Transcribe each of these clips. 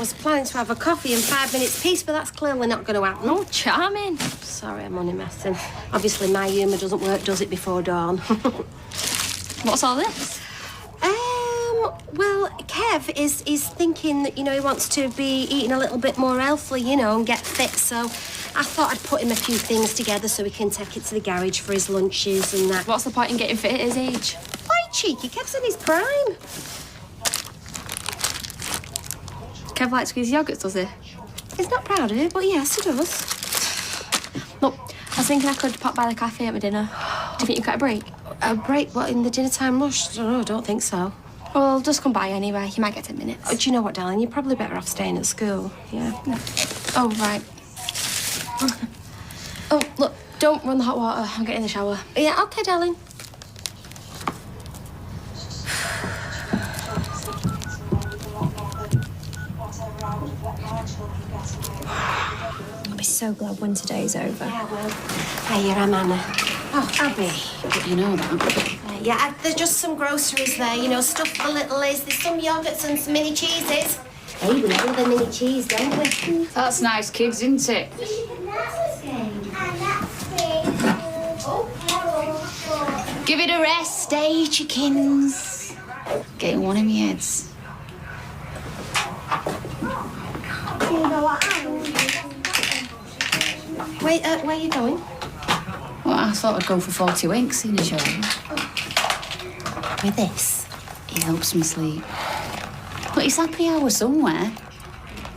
was planning to have a coffee in 5 minutes peace, but that's clearly not going to happen. Oh, charming. Sorry, I'm only messing. Obviously, my humour doesn't work, does it, before dawn? What's all this? Well, Kev is thinking that, he wants to be eating a little bit more healthily, and get fit, so I thought I'd put him a few things together so he can take it to the garage for his lunches and that. What's the point in getting fit at his age? Why, cheeky? Kev's in his prime. Kev likes squeeze yogurts, does he? He's not proud of it, but yes, he does. Look, I was thinking I could pop by the cafe at my dinner. Do you think you got a break? A break? What, in the dinner time rush? I don't think so. Well, just come by anyway. You might get 10 minutes. Do you know what, darling? You're probably better off staying at school. Yeah. Oh, right. Oh, look, don't run the hot water. I'll get in the shower. Yeah, OK, darling. I'll be so glad when today's over. Yeah, well, hey, you're Anna. Oh, Abby. You know that. Yeah, there's just some groceries there, stuff for the littlies. There's some yoghurts and some mini cheeses. Hey, we love the mini cheese, don't we? That's nice, kids, isn't it? Give it a rest, eh, chickens? Getting one in my heads. Wait, where are you going? Well, I thought I'd go for 40 winks in a show. With this? It helps me sleep. But it's happy hour somewhere.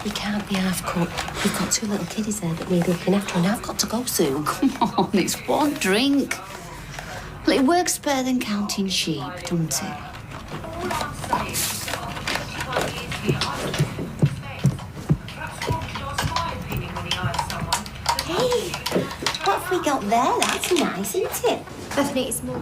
You can't be half-cut. You've got 2 little kiddies there that need looking after, and I've got to go soon. Come on, it's one drink. Well, it works better than counting sheep, don't it? Hey, what have we got there? That's nice, isn't it? Bethany, it's more.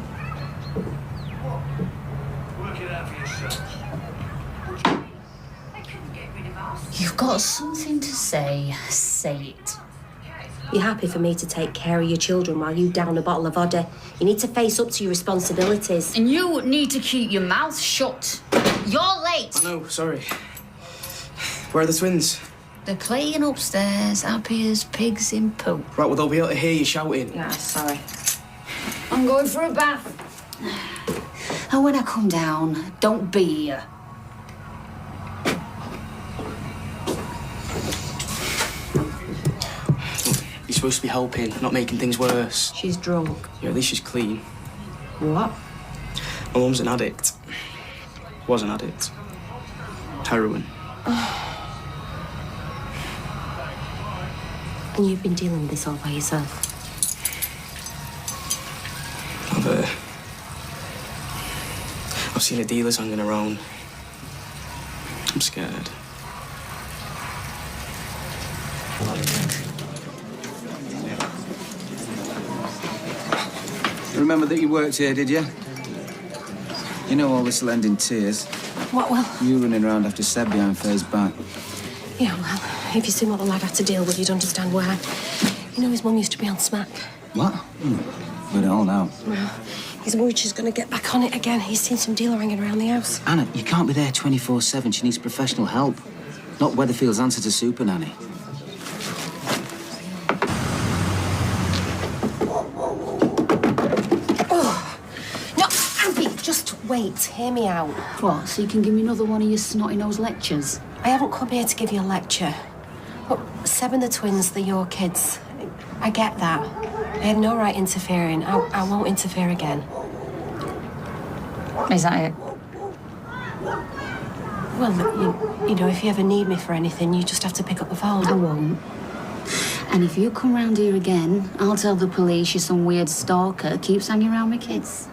You've got something to say it. You're happy for me to take care of your children while you down a bottle of vodka. You need to face up to your responsibilities. And you need to keep your mouth shut. You're late. I know, sorry. Where are the twins? They're playing upstairs, happy as pigs in poop. Right, well, they'll be able to hear you shouting. Yeah, sorry. I'm going for a bath. And when I come down, don't be here. You're supposed to be helping, not making things worse. She's drunk. Yeah, at least she's clean. What? My mum's an addict. Was an addict. Heroin. And you've been dealing with this all by yourself? I've seen the dealers hanging around. I'm scared. Remember that you worked here, did you? You know all this will end in tears. What, well? You running around after Seb behind Faye's back. Yeah, well, if you'd seen what the lad had to deal with, you'd understand why. His mum used to be on smack. What? We're it all now. Well, he's worried she's going to get back on it again. He's seen some dealer hanging around the house. Anna, you can't be there 24/7. She needs professional help. Not Weatherfield's answer to Super Nanny. Just wait, hear me out. What, so you can give me another one of your snotty-nosed lectures? I haven't come here to give you a lecture. Look, Seb and the twins, they're your kids. I get that. I had no right interfering. I won't interfere again. Is that it? Well, you know, if you ever need me for anything, you just have to pick up the phone. I won't. And if you come round here again, I'll tell the police you're some weird stalker keeps hanging around with kids.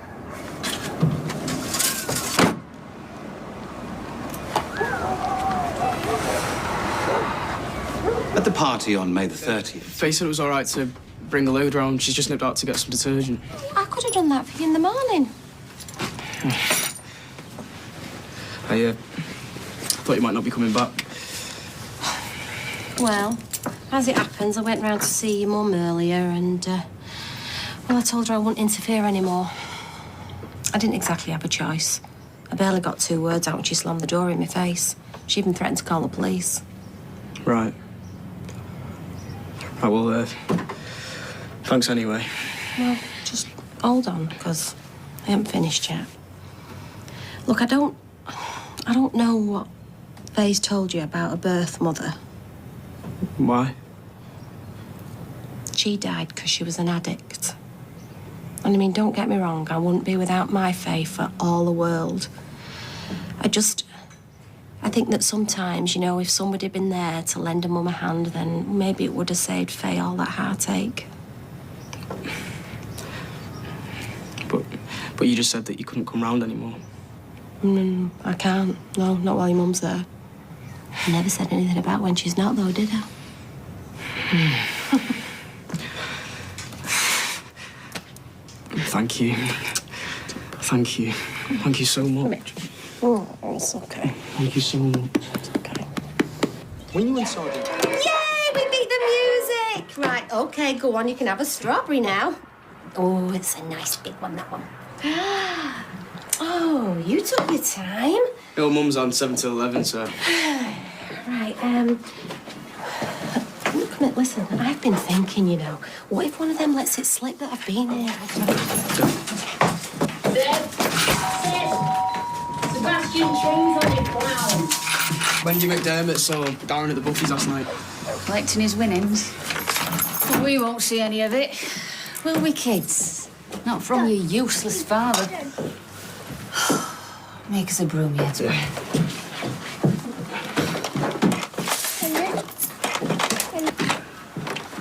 At the party on May the 30th. Faye said it was all right to bring a load round. She's just nipped out to get some detergent. I could have done that for you in the morning. I thought you might not be coming back. Well, as it happens, I went round to see your mum earlier and, well, I told her I wouldn't interfere anymore. I didn't exactly have a choice. I barely got 2 words out when she slammed the door in my face. She even threatened to call the police. Right. Right, well, thanks anyway. Well, just hold on, because I haven't finished yet. Look, I don't know what Faye's told you about her birth mother. Why? She died because she was an addict. And I mean, don't get me wrong, I wouldn't be without my Faye for all the world. I think that sometimes, you know, if somebody had been there to lend a mum a hand, then maybe it would have saved Faye all that heartache. But you just said that you couldn't come round anymore. I can't. No, not while your mum's there. I never said anything about when she's not, though, did I? Thank you. Thank you. Thank you so much. Oh, it's okay. Thank you so much. It's okay. When you went Saudi... Yay, we beat the music! Right, okay, go on, you can have a strawberry now. Oh, it's a nice big one, that one. Oh, you took your time. Your mum's on 7 till 11, so... Right, look, listen, I've been thinking, you know, what if one of them lets it slip that I've been here? Sebastian Trains on your ground. Wendy McDermott saw Darren at the bookies last night. Collecting his winnings. But we won't see any of it. Will we, kids? Not from your useless father. Make us a broom yet.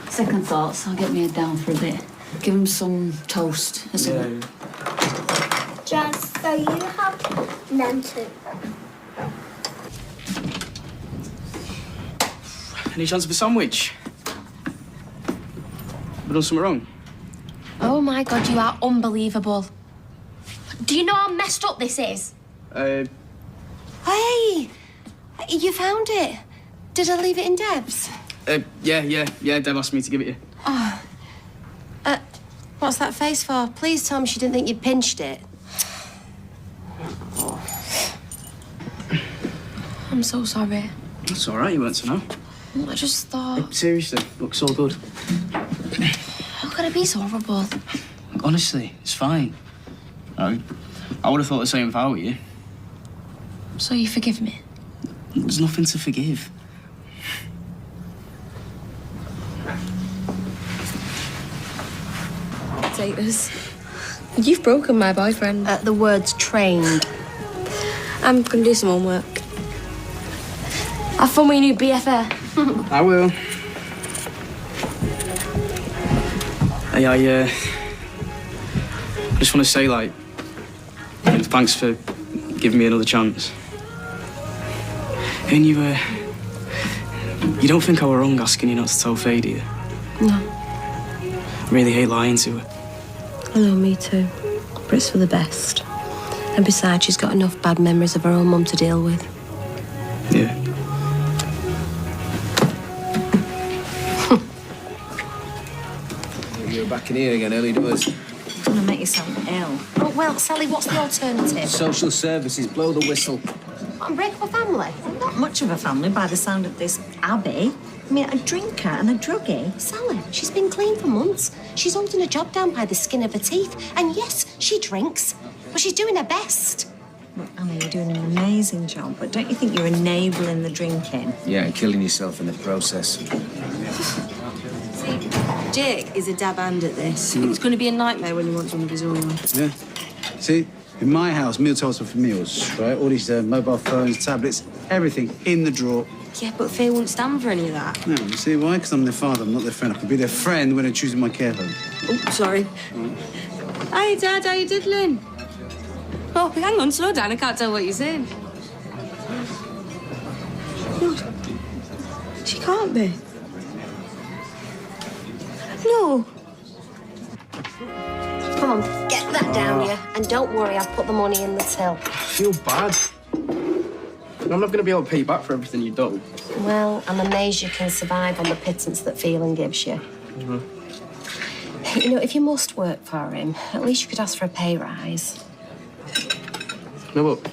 Second thoughts, I'll get my head down for a bit. Give him some toast or something. Just so you have them too. Any chance of a sandwich? Have I done something wrong? Oh my God, you are unbelievable. Do you know how messed up this is? Hey, you found it. Did I leave it in Deb's? Yeah, Deb asked me to give it you. Oh. What's that face for? Please tell me she didn't think you'd pinched it. I'm so sorry. It's all right, you weren't to know. I just thought... Seriously, looks so good. How could it be so horrible? Honestly, it's fine. I would have thought the same if I were you. So you forgive me? There's nothing to forgive. Taters. You've broken my boyfriend. The word's trained. I'm gonna do some homework. Have fun with your new BFF. I will. Hey, I just want to say, like, thanks for giving me another chance. And you don't think I were wrong asking you not to tell Faye, do you? No. I really hate lying to her. I know, me too. But it's for the best. And besides, she's got enough bad memories of her own mum to deal with. Yeah. You're back in here again, early doors. It's gonna make you sound ill. Oh, well, Sally, what's the alternative? Social services, blow the whistle. Break up a family? Not much of a family by the sound of this Abby. I mean, a drinker and a druggie. Sally, she's been clean for months. She's holding a job down by the skin of her teeth. And yes, she drinks, but she's doing her best. Look, Anna, you're doing an amazing job, but don't you think you're enabling the drinking? Yeah, and killing yourself in the process. Jake is a dab hand at this. It's going to be a nightmare when he wants one of his own. Yeah. See, in my house, meal times are for meals, right? All these mobile phones, tablets, everything in the drawer. Yeah, but Faye won't stand for any of that. No, you see why? Because I'm their father, I'm not their friend. I can be their friend when they're choosing my care home. Oh, sorry. Hi, Dad, how you diddling? Oh, hang on, slow down, I can't tell what you're saying. No, she can't be. No. Come on, get that down here. And don't worry, I've put the money in the till. I feel bad. I'm not going to be able to pay you back for everything you've done. Well, I'm amazed you can survive on the pittance that feeling gives you. You know, if you must work for him, at least you could ask for a pay rise. No, but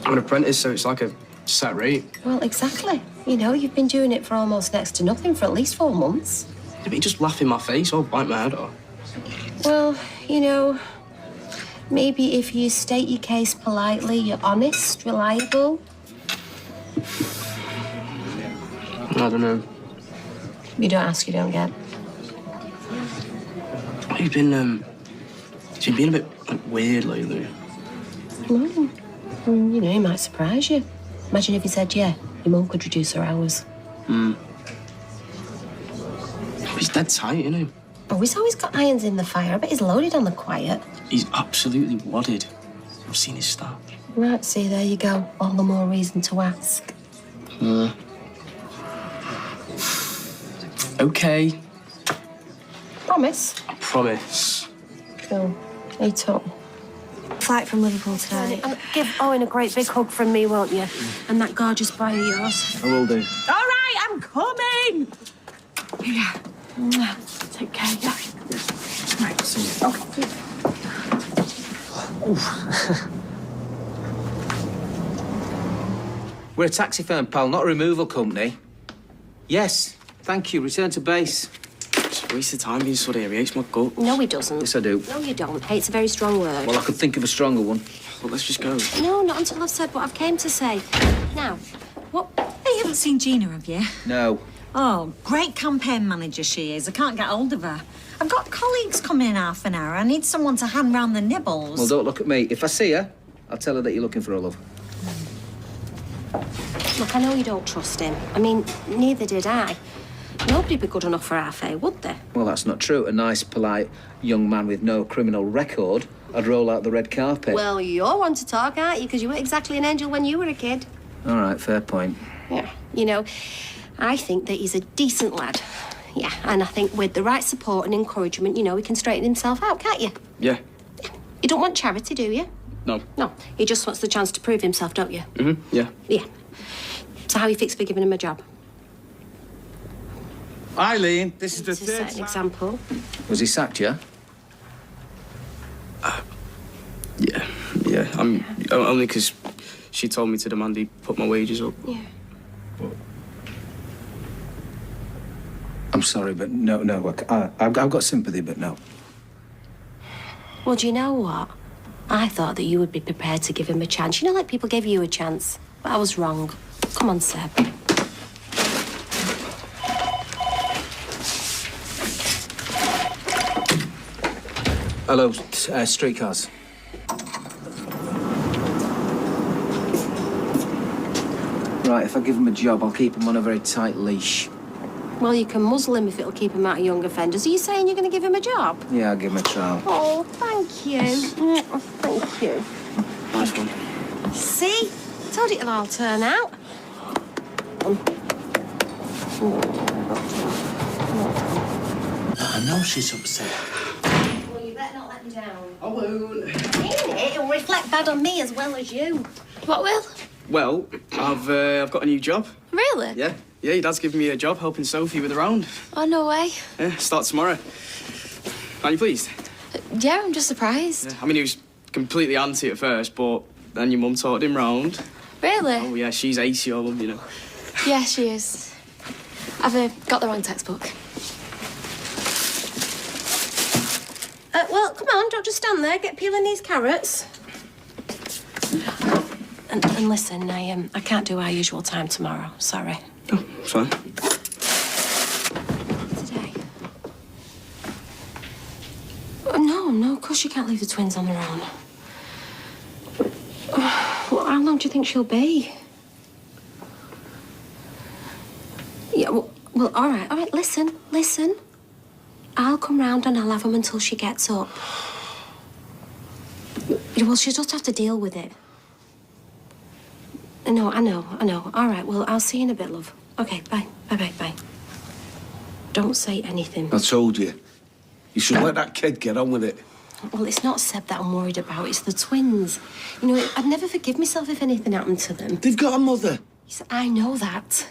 I'm an apprentice, so it's like a Is that right? Well, exactly. You know, you've been doing it for almost next to nothing for at least 4 months. Did he just laugh in my face or bite my head off? Well, you know, maybe if you state your case politely, you're honest, reliable. I don't know. You don't ask, you don't get. You've been a bit weird lately. You know, he might surprise you. Imagine if he said, yeah, your mum could reduce her hours. He's dead tight, isn't he? Oh, he's always got irons in the fire. I bet he's loaded on the quiet. He's absolutely wadded. I've seen his stuff. Right, see, there you go. All the more reason to ask. Okay. Promise? I promise. Cool. Me too. Flight from Liverpool today. Give Owen a great big hug from me, won't you? And that gorgeous boy of yours. I will do. All right, I'm coming. Yeah. Take care, yeah. Right, see you. Okay. We're a taxi firm, pal, not a removal company. Yes, thank you. Return to base. It's a waste of time being stood here. He hates my gut. No, he doesn't. Yes, I do. No, you don't. Hate's a very strong word. Well, I could think of a stronger one. Well, let's just go. No, not until I've said what I've came to say. Now, what? Hey, you haven't seen Gina, have you? No. Oh, great campaign manager she is. I can't get hold of her. I've got colleagues coming in half an hour. I need someone to hand round the nibbles. Well, don't look at me. If I see her, I'll tell her that you're looking for her, love. Look, I know you don't trust him. I mean, neither did I. Nobody'd be good enough for our Faye, would they? Well, that's not true. A nice, polite young man with no criminal record, I'd roll out the red carpet. Well, you're one to talk, aren't you? Because you weren't exactly an angel when you were a kid. All right, fair point. Yeah. You know, I think that he's a decent lad. Yeah, and I think with the right support and encouragement, you know, he can straighten himself out, can't you? Yeah. You don't want charity, do you? No. No. He just wants the chance to prove himself, don't you? Yeah. Yeah. So how are you fixed for giving him a job? Eileen, this is the To set an example. Was he sacked, yeah? Yeah. I'm only because she told me to demand he put my wages up. Yeah. I'm sorry, but no. I've got sympathy, but no. Well, do you know what? I thought that you would be prepared to give him a chance. You know, like people gave you a chance. But I was wrong. Come on, Seb. Hello, streetcars. Right, if I give him a job, I'll keep him on a very tight leash. Well, you can muzzle him if it'll keep him out of young offenders. Are you saying you're going to give him a job? Yeah, I'll give him a trial. Oh, thank you. Thank you. Nice one. See? Told you it'll all turn out. I know she's upset. Well, you better not let me down. I won't. It'll reflect bad on me as well as you. What will? Well, I've got a new job. Really? Yeah, your dad's giving me a job helping Sophie with the round. Oh, no way. Yeah, start tomorrow. Aren't you pleased? Yeah, I'm just surprised. Yeah. I mean, he was completely anti at first, but then your mum taught him round. Really? Oh, yeah, she's ace, your mum, you know. Yeah, she is. I've got the wrong textbook. Well, come on, don't just stand there. Get peeling these carrots. And listen, I can't do our usual time tomorrow. Sorry. Oh, it's fine. Today? No, of course you can't leave the twins on their own. Well, how long do you think she'll be? Yeah, well, all right, listen. I'll come round and I'll have them until she gets up. Well, she'll just have to deal with it. No, I know. All right, well, I'll see you in a bit, love. Okay, bye. Don't say anything. I told you. You should let that kid get on with it. Well, it's not Seb that I'm worried about. It's the twins. You know, I'd never forgive myself if anything happened to them. They've got a mother. Yes, I know that.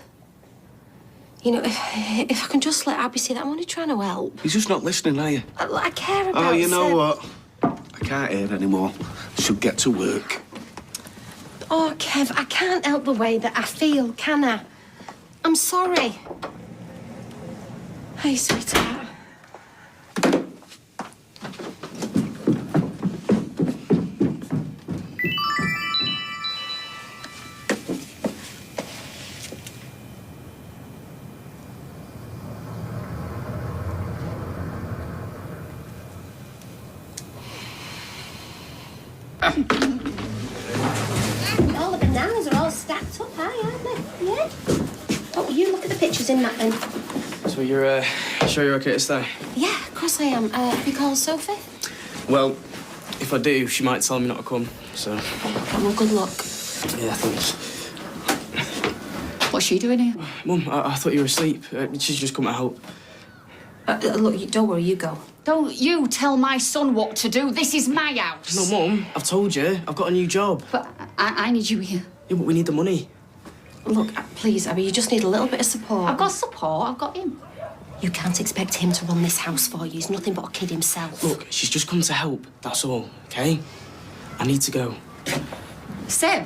You know, if I can just let Abby see that, I'm only trying to help. You're just not listening, are you? I care about Oh, you know Seb. what? I can't hear anymore. Should get to work. Oh, Kev, I can't help the way that I feel, can I? I'm sorry. Hey, sweetheart. All the bananas are all stacked up high, aren't they? Yeah. Oh, you look at the pictures in that then. So you're sure you're okay to stay? Yeah, of course I am. Have you called Sophie? Well, if I do, she might tell me not to come, so... Well, good luck. Yeah, thanks. What's she doing here? Mum, I thought you were asleep. She's just come to help. Look, don't worry, you go. Don't you tell my son what to do. This is my house. No, Mum, I've told you. I've got a new job. But I need you here. Yeah, but we need the money. Look, please, Abby, you just need a little bit of support. I've got support. I've got him. You can't expect him to run this house for you. He's nothing but a kid himself. Look, she's just come to help. That's all, OK? I need to go. Seb.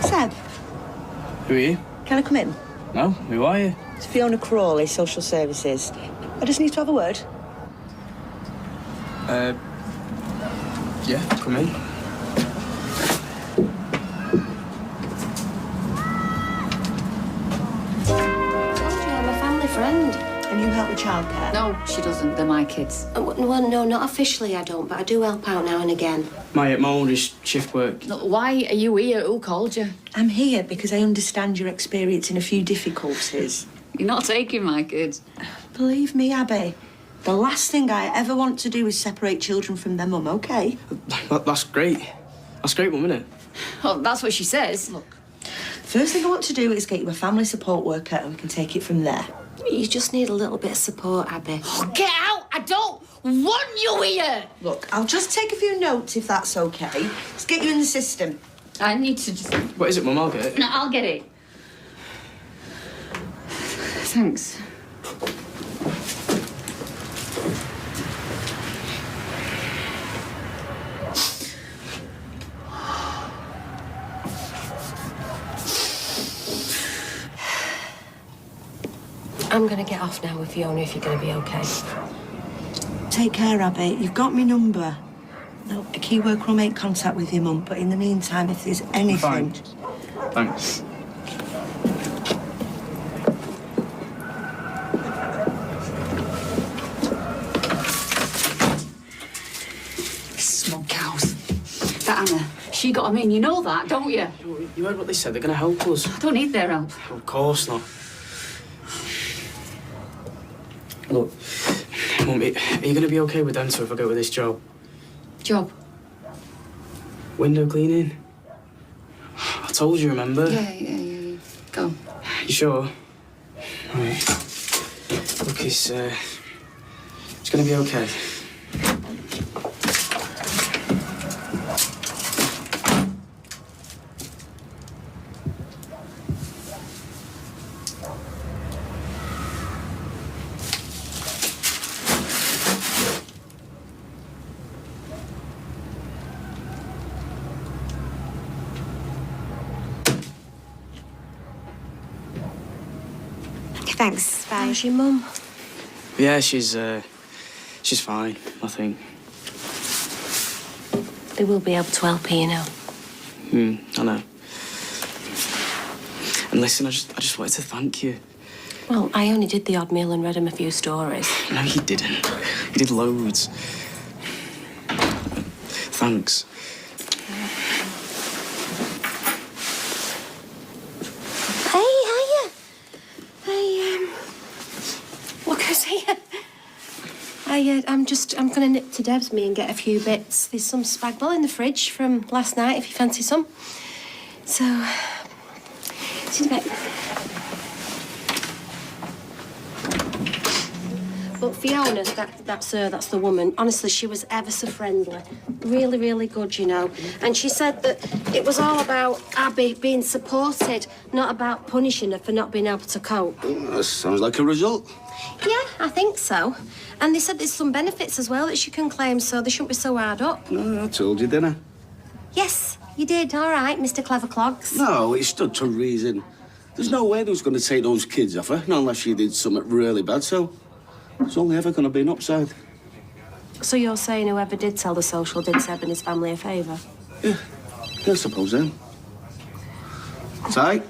Seb, Who are you? can I come in? No? Who are you? It's Fiona Crawley, Social Services. I just need to have a word. Yeah, come in. I'm a family friend. And you help with childcare? No, she doesn't. They're my kids. Well, no, not officially I don't, but I do help out now and again. My oldest shift work. Look, why are you here? Who called you? I'm here because I understand you're experiencing a few difficulties. You're not taking my kids. Believe me, Abby, the last thing I ever want to do is separate children from their mum, OK? That's great. That's great, Mum, isn't it? Well, that's what she says. Look, first thing I want to do is get you a family support worker and we can take it from there. You just need a little bit of support, Abby. Oh, get out! I don't want you here! Look, I'll just take a few notes if that's OK. Let's get you in the system. I need to just... What is it, Mum? I'll get it. No, I'll get it. Thanks. I'm going to get off now with Fiona if you're going to be OK. Take care, Abby. You've got my number. No, a key worker will make contact with your mum, but in the meantime, if there's anything... Fine. Thanks. Smug cows. That Anna, she got 'em in. You know that, don't you? You heard what they said. They're going to help us. I don't need their help. Of course not. Look, Mum, are you going to be OK with them two if I go with this job? Job? Window cleaning? I told you, remember? Yeah. Go. You sure? Right. Look, it's going to be OK. Thanks. Bye. How's your mum? Yeah, she's fine, I think. They will be able to help you, you know. I know. And listen, I just wanted to thank you. Well, I only did the odd meal and read him a few stories. No, you didn't. You did loads. Thanks. I'm going to nip to Deb's and get a few bits. There's some spag in the fridge from last night, if you fancy some. So, see you in a bit. But Fiona, that's her, that's the woman. Honestly, she was ever so friendly. Really, really good, you know. And she said that it was all about Abby being supported, not about punishing her for not being able to cope. Oh, that sounds like a result. Yeah, I think so. And they said there's some benefits as well that she can claim, so they shouldn't be so hard up. No, I told you, didn't I? Yes, you did. All right, Mr. Clever Clogs. No, it stood to reason. There's no way they was going to take those kids off her, not unless she did something really bad, so it's only ever going to be an upside. So you're saying whoever did tell the social did Seb and his family a favour? Yeah, I suppose then. Tight?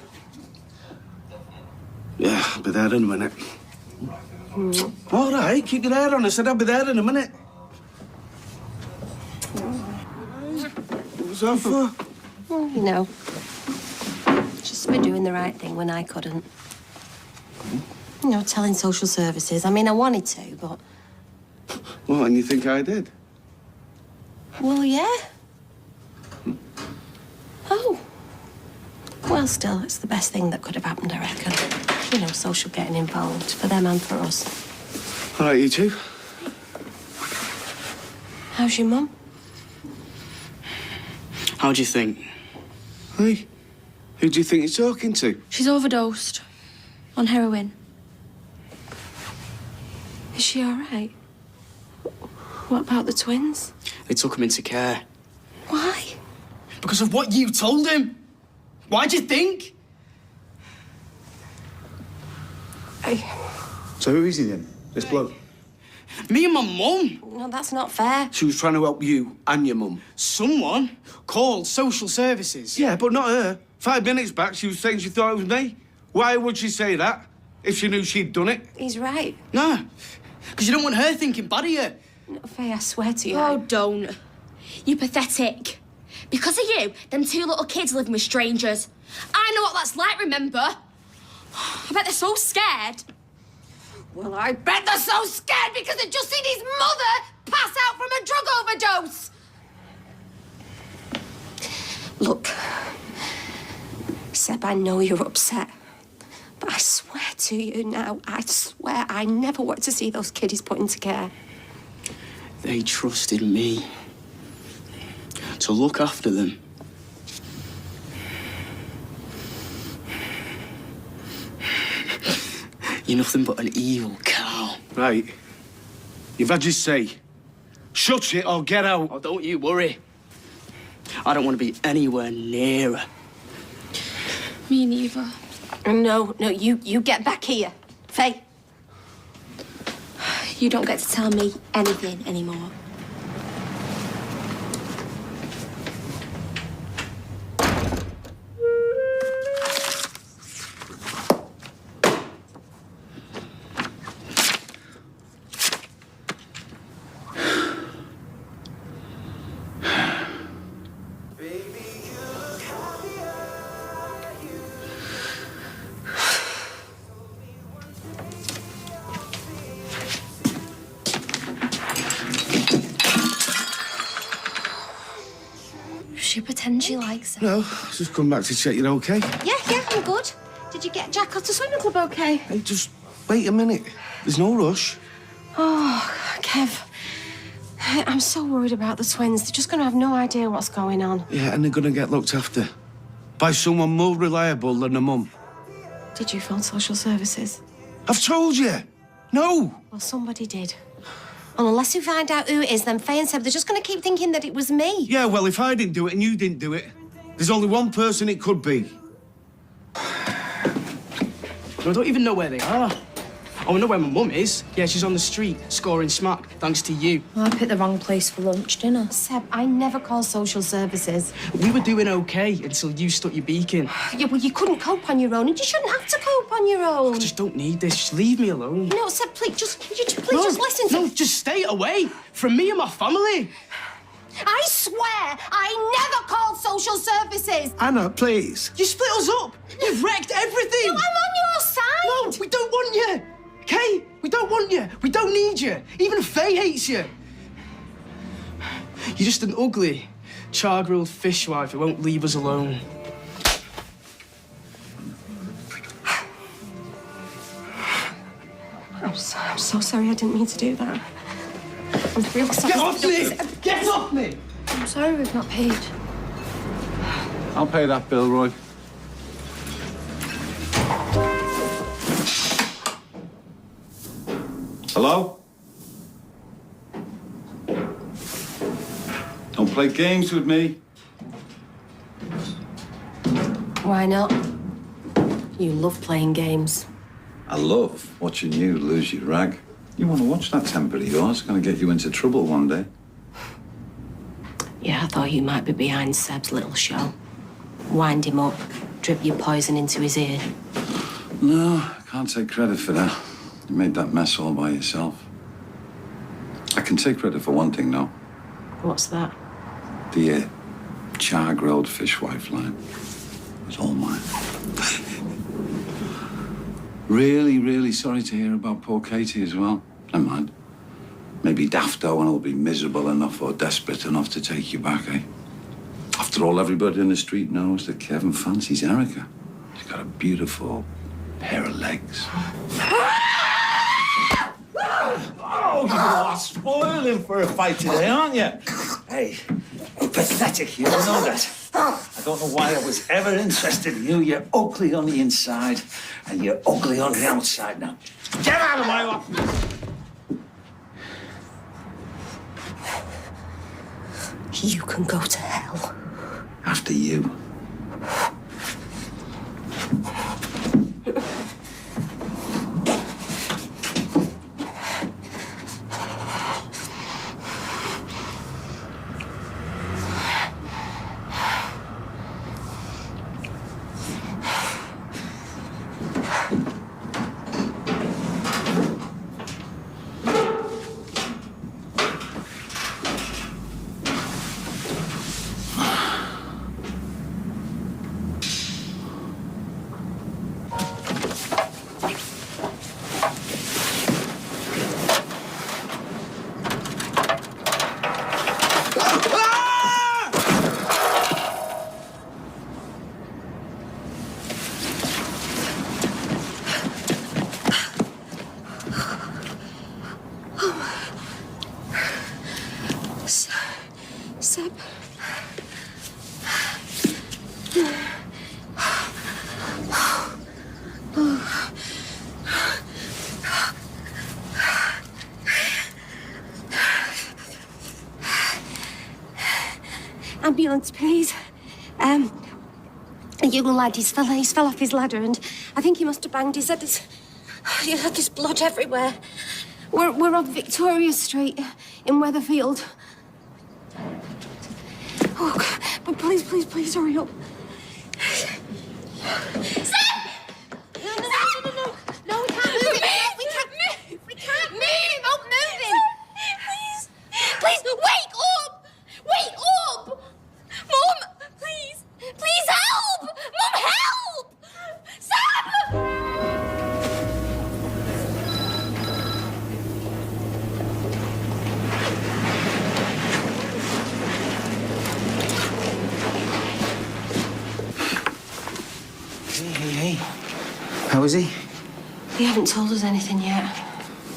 Yeah, I'll be there in a minute. All right, keep your hair on. I said I'll be there in a minute. What's that for? Well, you know, just for doing the right thing when I couldn't. You know, telling social services. I mean, I wanted to, but... What, and you think I did? Well, yeah. Oh. Well, still, it's the best thing that could have happened, I reckon. You know, social getting involved, for them and for us. All right, you two. How's your mum? How do you think? Hey, who do you think you're talking to? She's overdosed on heroin. Is she all right? What about the twins? They took him into care. Why? Because of what you told him. Why do you think? So who is he then? This bloke? Me and my mum. No, that's not fair. She was trying to help you and your mum. Someone called social services. Yeah, but not her. 5 minutes back, she was saying she thought it was me. Why would she say that if she knew she'd done it? He's right. Nah, because you don't want her thinking bad of you. No, Faye, I swear to you. Oh, don't. You pathetic. Because of you, them 2 little kids living with strangers. I know what that's like, remember? I bet they're so scared. Well, I bet they're so scared because they've just seen his mother pass out from a drug overdose. Look, Seb, I know you're upset, but I swear to you now, I swear I never want to see those kiddies put into care. They trusted me to look after them. You're nothing but an evil cow. Right. You've had your say. Shut it or get out. Oh, don't you worry. I don't want to be anywhere near her. Me neither. No, you get back here. Faye. You don't get to tell me anything anymore. She pretends she likes it. No, just come back to check you're okay. Yeah, I'm good. Did you get Jack out to swimming club okay? Hey, just wait a minute. There's no rush. Oh, Kev. I'm so worried about the twins. They're just going to have no idea what's going on. Yeah, and they're going to get looked after by someone more reliable than a mum. Did you phone social services? I've told you. No. Well, somebody did. And unless you find out who it is, then Faye and Seb, they're just going to keep thinking that it was me. Yeah, well, if I didn't do it and you didn't do it, there's only one person it could be. I don't even know where they are. Oh, I know where my mum is. Yeah, she's on the street, scoring smack, thanks to you. Well, I picked the wrong place for lunch, didn't I? Seb, I never call social services. We were doing okay until you stuck your beak in. Yeah, well, you couldn't cope on your own, and you shouldn't have to cope on your own. I just don't need this. Just leave me alone. No, Seb, please, just listen to No, just stay away from me and my family. I swear I never called social services. Anna, please. You split us up. You've wrecked everything. No, I'm on your side. No, we don't want you. Okay? We don't want you. We don't need you. Even Faye hates you. You're just an ugly, char-grilled fishwife who won't leave us alone. I'm so sorry. I didn't mean to do that. I'm real sorry. Get off me! Get off me! I'm sorry we've not paid. I'll pay that bill, Roy. Hello? Don't play games with me. Why not? You love playing games. I love watching you lose your rag. You want to watch that temper of yours? It's going to get you into trouble one day. Yeah, I thought you might be behind Seb's little show. Wind him up, drip your poison into his ear. No, I can't take credit for that. You made that mess all by yourself. I can take credit for one thing, though. What's that? The char-grilled fishwife line. It's all mine. Really, really sorry to hear about poor Katie as well. Never mind. Maybe Daft Owen will be miserable enough or desperate enough to take you back, eh? After all, everybody in the street knows that Kevin fancies Erica. She's got a beautiful pair of legs. Oh, you are spoiling for a fight today, aren't you? Hey, you're pathetic, you know that. I don't know why I was ever interested in you. You're ugly on the inside, and you're ugly on the outside now. Get out of my office! You can go to hell. After you. Seb. Ambulance, please. A young lad, he's fell off his ladder and I think he must have banged his head. There's blood everywhere. We're on Victoria Street in Weatherfield. Oh, but please hurry up. Sam! No, we can't move it. We can't move. Not moving. Please, wake up! Wake up! Mum, please help! Mum, help! Sam! Hey. How is he? They haven't told us anything yet.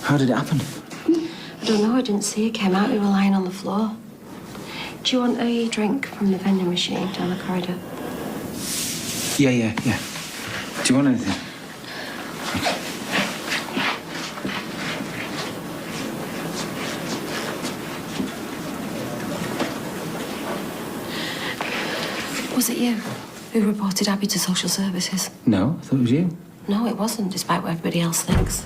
How did it happen? I don't know, I didn't see it. Came out, we were lying on the floor. Do you want a drink from the vending machine down the corridor? Yeah. Do you want anything? Was it you who reported Abby to social services? No, I thought it was you. No, it wasn't, despite what everybody else thinks.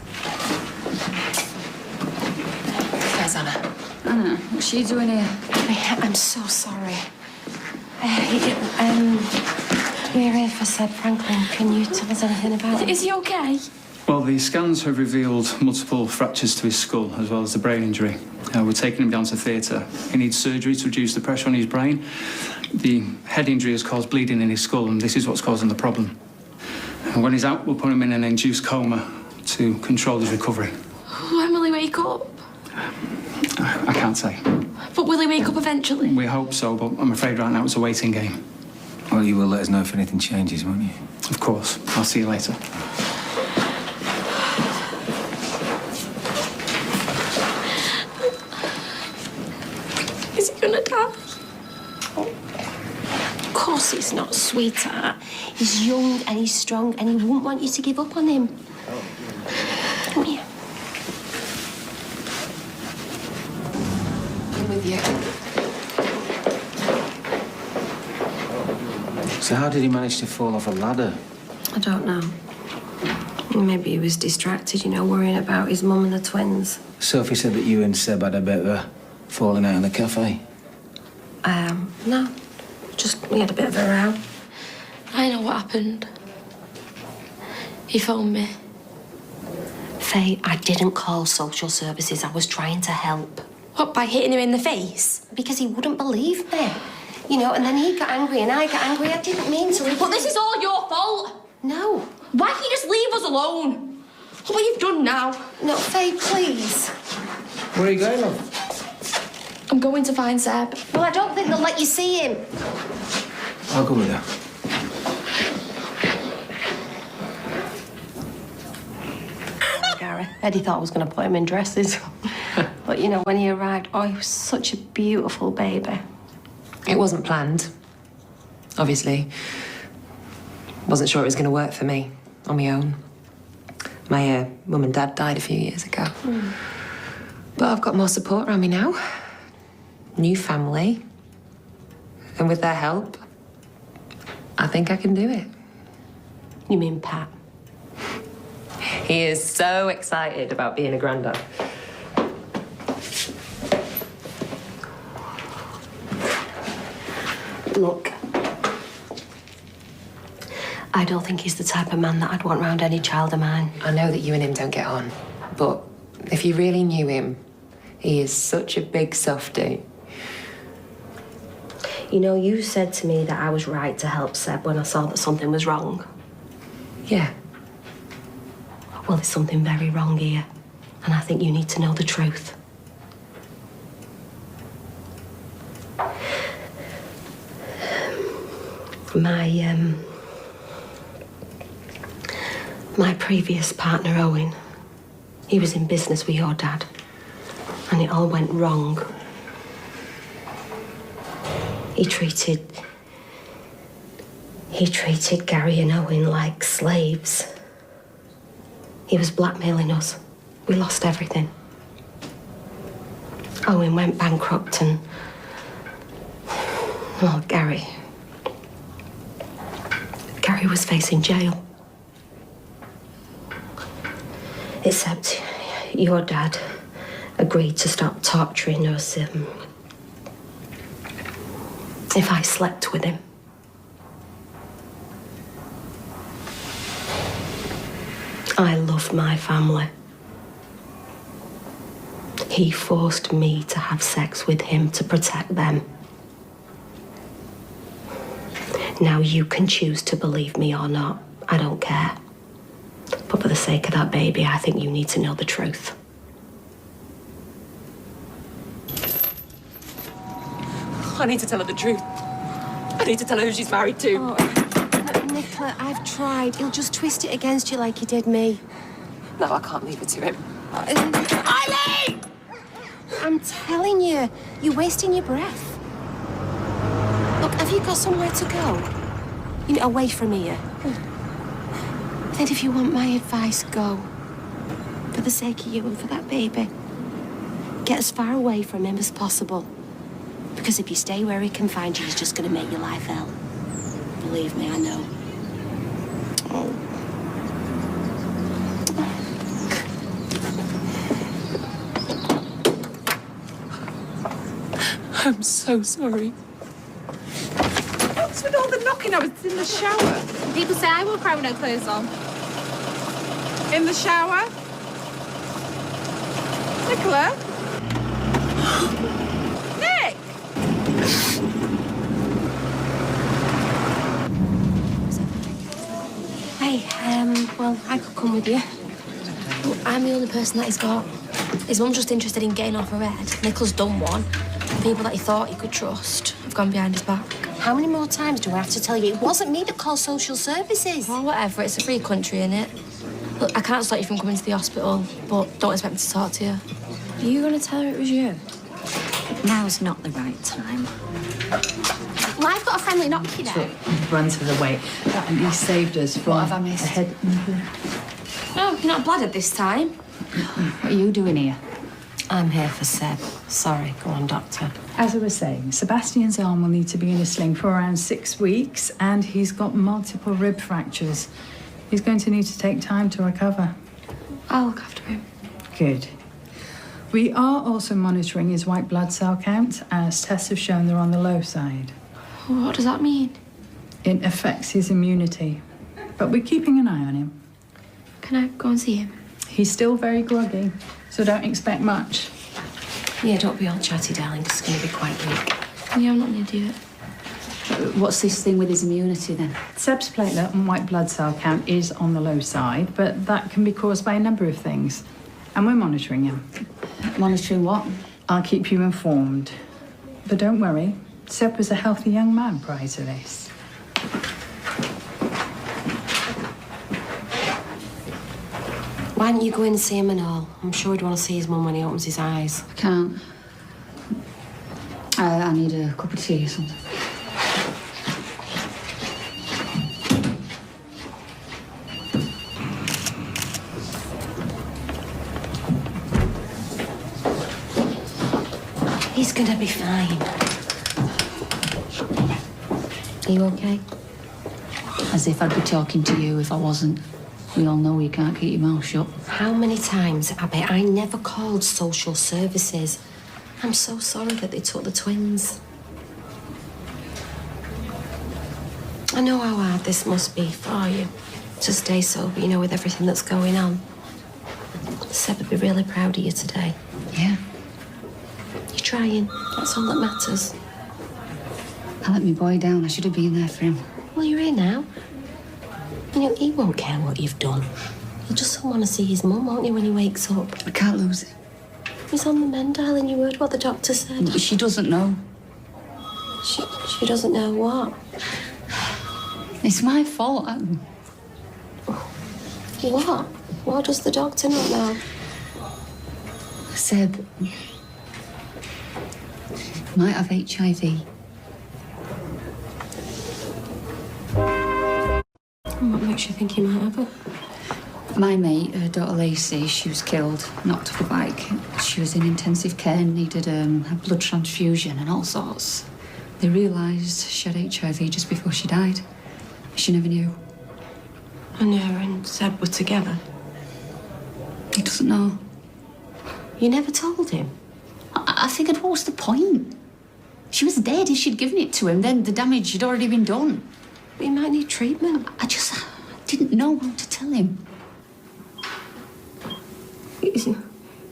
Where's Anna? Anna, what's she doing here? I'm so sorry. We're here for Seb Franklin. Can you tell us anything about it? Is he okay? Well, the scans have revealed multiple fractures to his skull, as well as the brain injury. We're taking him down to theatre. He needs surgery to reduce the pressure on his brain. The head injury has caused bleeding in his skull, and this is what's causing the problem. And when he's out, we'll put him in an induced coma to control his recovery. When will he wake up? I can't say. But will he wake up eventually? We hope so, but I'm afraid right now it's a waiting game. Well, you will let us know if anything changes, won't you? Of course. I'll see you later. Is he gonna die? Of course he's not, sweetheart. He's young and he's strong and he won't want you to give up on him. Come here. I'm with you. So how did he manage to fall off a ladder? I don't know. Maybe he was distracted, you know, worrying about his mum and the twins. Sophie said that you and Seb had a bit of a falling out in the cafe. No. Just, we had a bit of a row. I know what happened. He phoned me. Faye, I didn't call social services. I was trying to help. What, by hitting him in the face? Because he wouldn't believe me. You know, and then he got angry and I got angry. I didn't mean to. But this is all your fault. No. Why can't you just leave us alone? Look what you've done now. No, Faye, please. Where are you going, love? I'm going to find Seb. Well, I don't think they'll let you see him. I'll go with her. Gary, Eddie thought I was going to put him in dresses. But, you know, when he arrived, oh, he was such a beautiful baby. It wasn't planned, obviously. Wasn't sure it was going to work for me on my own. My mum and dad died a few years ago. But I've got more support around me now. New family. And with their help, I think I can do it. You mean Pat? He is so excited about being a granddad. Look, I don't think he's the type of man that I'd want round any child of mine. I know that you and him don't get on, but if you really knew him, he is such a big softie. You know, you said to me that I was right to help Seb when I saw that something was wrong. Yeah. Well, there's something very wrong here, and I think you need to know the truth. My previous partner, Owen, he was in business with your dad, and it all went wrong. He treated Gary and Owen like slaves. He was blackmailing us. We lost everything. Owen went bankrupt and... well, Gary was facing jail. Except your dad agreed to stop torturing us if I slept with him. I love my family. He forced me to have sex with him to protect them. Now you can choose to believe me or not. I don't care. But for the sake of that baby, I think you need to know the truth. I need to tell her the truth. I need to tell her who she's married to. Oh, Nicola, I've tried. He'll just twist it against you like he did me. No, I can't leave it to him. Eileen! I'm telling you, you're wasting your breath. Look, have you got somewhere to go? You know, away from here. Then if you want my advice, go. For the sake of you and for that baby. Get as far away from him as possible. Because if you stay where he can find you, he's just going to make your life hell. Believe me, I know. Oh. I'm so sorry. What's with all the knocking? I was in the shower. People say I walk around with no clothes on. In the shower? Nicola? Nick! Hey, well, I could come with you. Well, I'm the only person that he's got. His mum's just interested in getting off her head. Nicholas done one. People that he thought he could trust have gone behind his back. How many more times do I have to tell you? It wasn't me that called social services. Well, whatever. It's a free country, innit? Look, I can't stop you from coming to the hospital, but don't expect me to talk to you. Are you going to tell her it was you? Now's not the right time. Well, I've got a friendly knock, you know. Ran to the weight, and he saved us from What have I missed? a head. Oh, you're not bladdered this time. What are you doing here? I'm here for Seb. Sorry, go on, Doctor. As I was saying, Sebastian's arm will need to be in a sling for around 6 weeks, and he's got multiple rib fractures. He's going to need to take time to recover. I'll look after him. Good. We are also monitoring his white blood cell count, as tests have shown they're on the low side. What does that mean? It affects his immunity, but we're keeping an eye on him. Can I go and see him? He's still very groggy, so don't expect much. Yeah, don't be all chatty, darling. It's going to be quite weak. Yeah, I'm not going to do it. What's this thing with his immunity then? Seb's platelet and white blood cell count is on the low side, but that can be caused by a number of things. And we're monitoring him. Monitoring what? I'll keep you informed. But don't worry, Seb was a healthy young man prior to this. Why don't you go in and see him and all? I'm sure he'd want to see his mum when he opens his eyes. I can't. I need a cup of tea or something. He's gonna be fine. Are you okay? As if I'd be talking to you if I wasn't. We all know you can't keep your mouth shut. How many times, Abby, I never called social services. I'm so sorry that they took the twins. I know how hard this must be for you to stay sober, you know, with everything that's going on. Seb would be really proud of you today. Yeah. You're trying. That's all that matters. I let me boy down. I should have been there for him. Well, you're here now. You know, he won't care what you've done. He'll just want to see his mum, won't he, when he wakes up? I can't lose it. He's on the mend, darling. You heard what the doctor said. She doesn't know. She doesn't know what? It's my fault. What? What does the doctor not know? Seb might have HIV. What makes you think he might have it? My mate, her daughter Lacey, she was killed, knocked off a bike. She was in intensive care and needed a blood transfusion and all sorts. They realised she had HIV just before she died. She never knew. And her and Seb were together? He doesn't know. You never told him? I figured, what was the point? She was dead. If she'd given it to him, then the damage had already been done. But he might need treatment. I just didn't know how to tell him.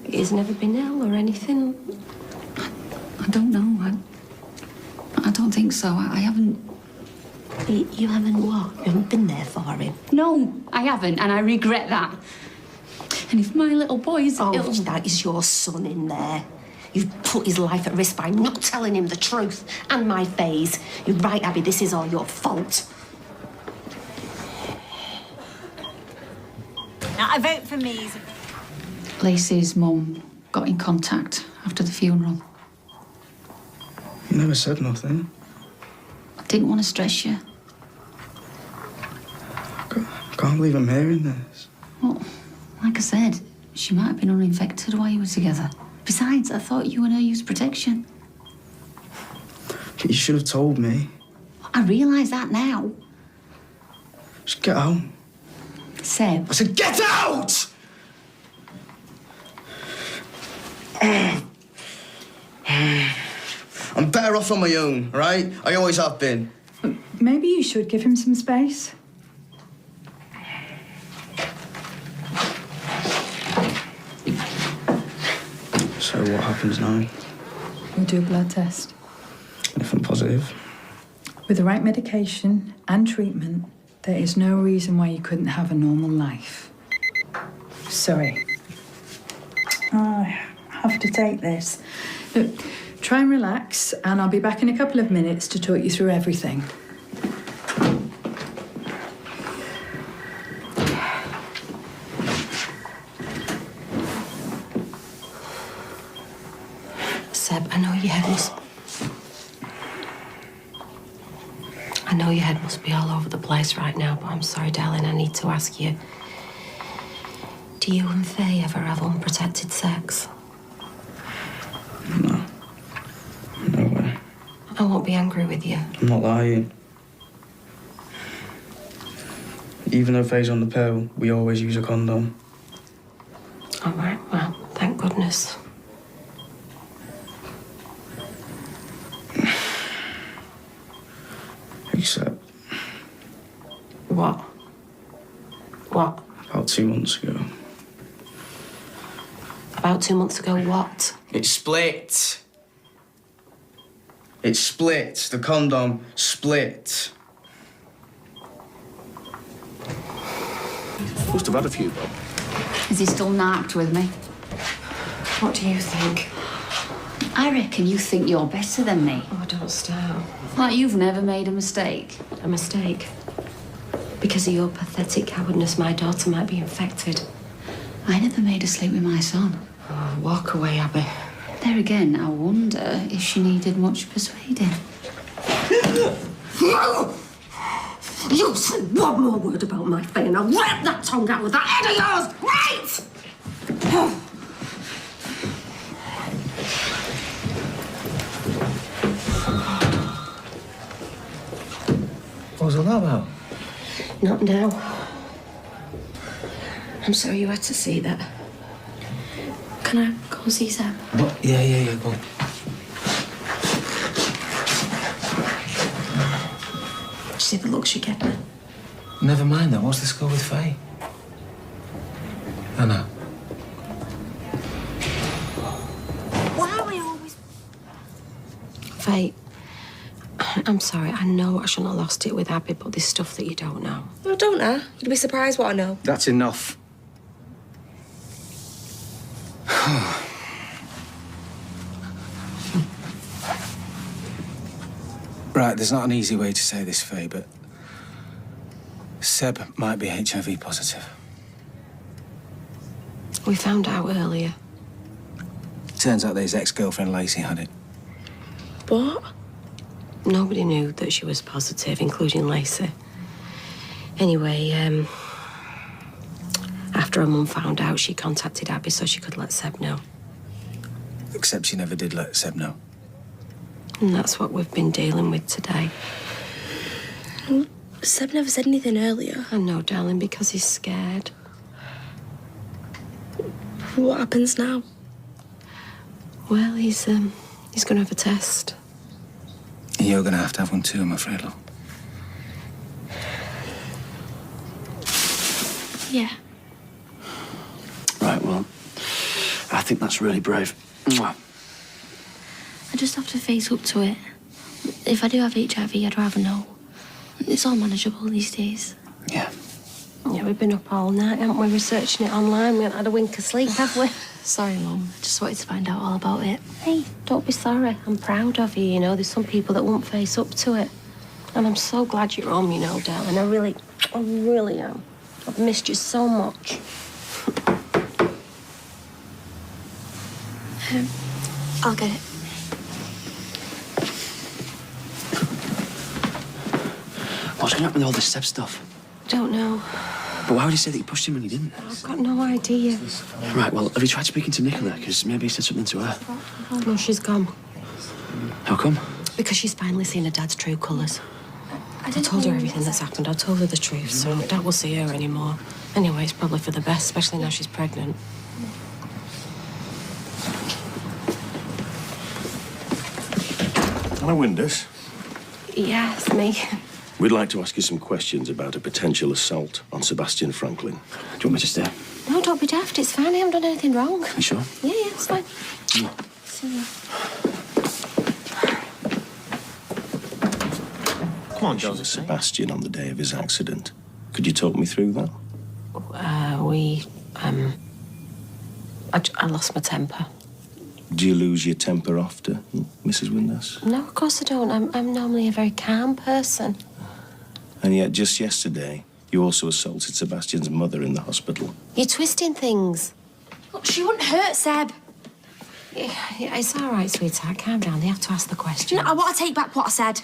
He's never been ill or anything? I don't know. I don't think so. I haven't... You haven't what? You haven't been there for him? No, I haven't, and I regret that. And if my little boy's ill... that is your son in there. You've put his life at risk by not telling him the truth and my phase. You're right, Abby, this is all your fault. Now, I vote for me. Lacey's mum got in contact after the funeral. You never said nothing. I didn't want to stress you. I can't believe I'm hearing this. Well, like I said, she might have been uninfected while you were together. Besides, I thought you and her used protection. But you should have told me. I realise that now. Just get out. Seb. I said, get out! I'm better off on my own, right? I always have been. Maybe you should give him some space. So what happens now? We'll do a blood test. If I'm positive? With the right medication and treatment, there is no reason why you couldn't have a normal life. Sorry. I have to take this. Look, try and relax, and I'll be back in a couple of minutes to talk you through everything. Seb, I know your head must be all over the place right now, but I'm sorry, darling, I need to ask you. Do you and Faye ever have unprotected sex? No. No, I won't be angry with you. I'm not lying. Even though Faye's on the pill, we always use a condom. All right, well, thank goodness. Except What? What? about 2 months ago. About 2 months ago, what? It split. It split. The condom split. Must have had a few, Bob. Is he still narked with me? What do you think? I reckon you think you're better than me. Oh, don't start. Like you've never made a mistake. A mistake? Because of your pathetic cowardness, my daughter might be infected. I never made her sleep with my son. Oh, walk away, Abby. There again, I wonder if she needed much persuading. You said one more word about my Faye and I'll rip that tongue out with that head of yours, right? What was all that about? Not now. I'm sorry you had to see that. Can I go and see Seb? What? Yeah, go on. Did you see the look she gave me? Never mind that. What's the score with Faye? Anna. Why are we always... Faye, I'm sorry. I know I shouldn't have lost it with Abby, but there's stuff that you don't know. I don't know. You'd be surprised what I know. That's enough. Right, there's not an easy way to say this, Faye, but Seb might be HIV positive. We found out earlier. Turns out that his ex-girlfriend Lacey had it. What? Nobody knew that she was positive, including Lacey. Anyway, after her mum found out, she contacted Abby so she could let Seb know. Except she never did let Seb know. And that's what we've been dealing with today. Seb never said anything earlier. I know, darling, because he's scared. What happens now? Well, he's going to have a test. You're going to have one too, I'm afraid, love. Yeah. Right, well, I think that's really brave. Mwah. I just have to face up to it. If I do have HIV, I'd rather know. It's all manageable these days. Yeah. Yeah, we've been up all night, haven't we, researching it online. We haven't had a wink of sleep, have we? Sorry, Mum. Just wanted to find out all about it. Hey, don't be sorry. I'm proud of you, you know. There's some people that won't face up to it. And I'm so glad you're home, you know, darling. I really am. I've missed you so much. I'll get it. What's going to happen with all this Seb stuff? Don't know. But why would he say that you pushed him when you didn't? I've got no idea. Right, well, have you tried speaking to Nicola? Because maybe he said something to her. No, she's gone. How come? Because she's finally seen her dad's true colours. I told her everything that's happened. I told her the truth, so Dad will see her anymore. Anyway, it's probably for the best, especially now she's pregnant. Hello, Windass. Yeah, it's me. We'd like to ask you some questions about a potential assault on Sebastian Franklin. Do you want me to stay? No, don't be daft. It's fine. I haven't done anything wrong. You sure? Yeah, it's fine. See you. Come on, Joseph. Sebastian on the day of his accident. Could you talk me through that? I lost my temper. Do you lose your temper often, Mrs. Windass? No, of course I don't. I'm normally a very calm person. And yet, just yesterday, you also assaulted Sebastian's mother in the hospital. You're twisting things. Look, she wouldn't hurt Seb. Yeah, it's all right, sweetheart. Calm down. They have to ask the question. No, I want to take back what I said.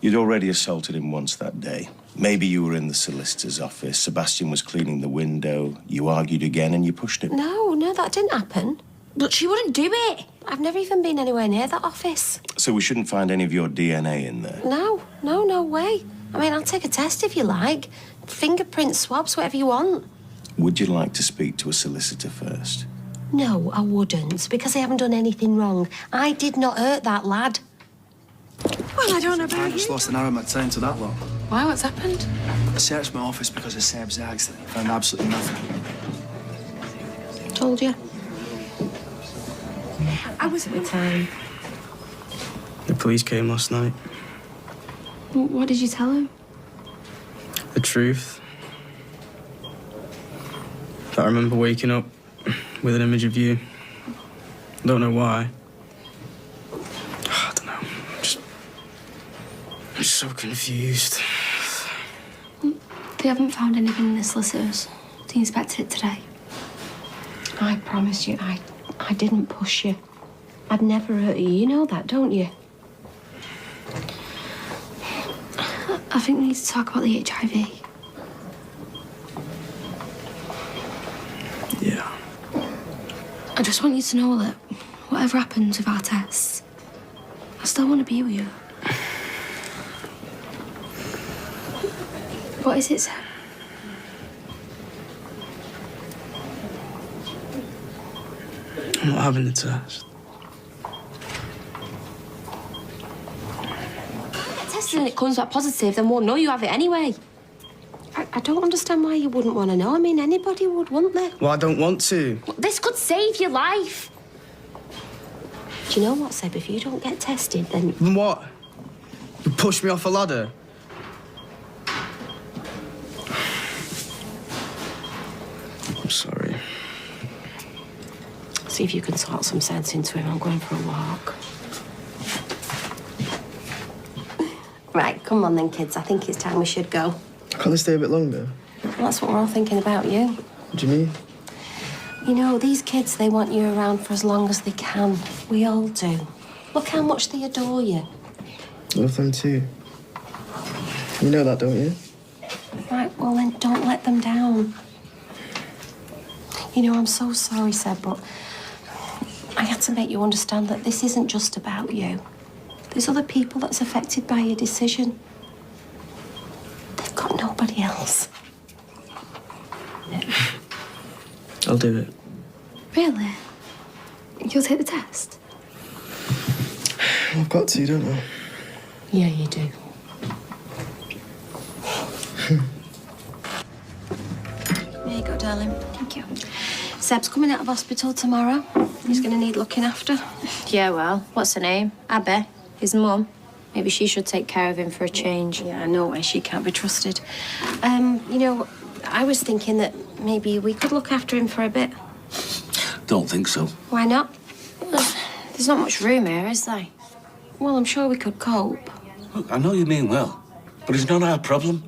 You'd already assaulted him once that day. Maybe you were in the solicitor's office. Sebastian was cleaning the window. You argued again and you pushed him. No, that didn't happen. But she wouldn't do it. I've never even been anywhere near that office. So we shouldn't find any of your DNA in there? No way. I mean, I'll take a test if you like. Fingerprint swabs, whatever you want. Would you like to speak to a solicitor first? No, I wouldn't, because I haven't done anything wrong. I did not hurt that lad. Well, I don't know about you. I just lost an hour of my time to that lot. Why? What's happened? I searched my office because of Seb's accident. Found absolutely nothing. Told you. I was at the time. The police came last night. What did you tell him? The truth. That I remember waking up with an image of you. Don't know why. I don't know. I'm so confused. They haven't found anything in the solicitors. Do you inspect it today? I promise you, I didn't push you. I'd never hurt you. You know that, don't you? I think we need to talk about the HIV. Yeah. I just want you to know that whatever happens with our tests, I still want to be with you. What is it, Seb? I'm not having the test. Tested and it comes back positive, then we'll know you have it anyway. I don't understand why you wouldn't want to know. I mean, anybody would, wouldn't they? Well, I don't want to. This could save your life. Do you know what, Seb? If you don't get tested, then... Then what? You pushed me off a ladder? I'm sorry. See if you can sort some sense into him. I'm going for a walk. Right, come on then, kids. I think it's time we should go. Can't they stay a bit longer? Well, that's what we're all thinking about you. What do you mean? You know, these kids, they want you around for as long as they can. We all do. Look how much they adore you. I love them too. You know that, don't you? Right, well then, don't let them down. You know, I'm so sorry, Seb, but I had to make you understand that this isn't just about you. There's other people that's affected by your decision. They've got nobody else. I'll do it. Really? You'll take the test? I've got to, don't I? Yeah, you do. There you go, darling. Thank you. Seb's coming out of hospital tomorrow. He's going to need looking after. Yeah, well, what's her name? Abby. His mum. Maybe she should take care of him for a change. Yeah, no way. She can't be trusted. You know, I was thinking that maybe we could look after him for a bit. Don't think so. Why not? There's not much room here, is there? Well, I'm sure we could cope. Look, I know you mean well, but it's not our problem.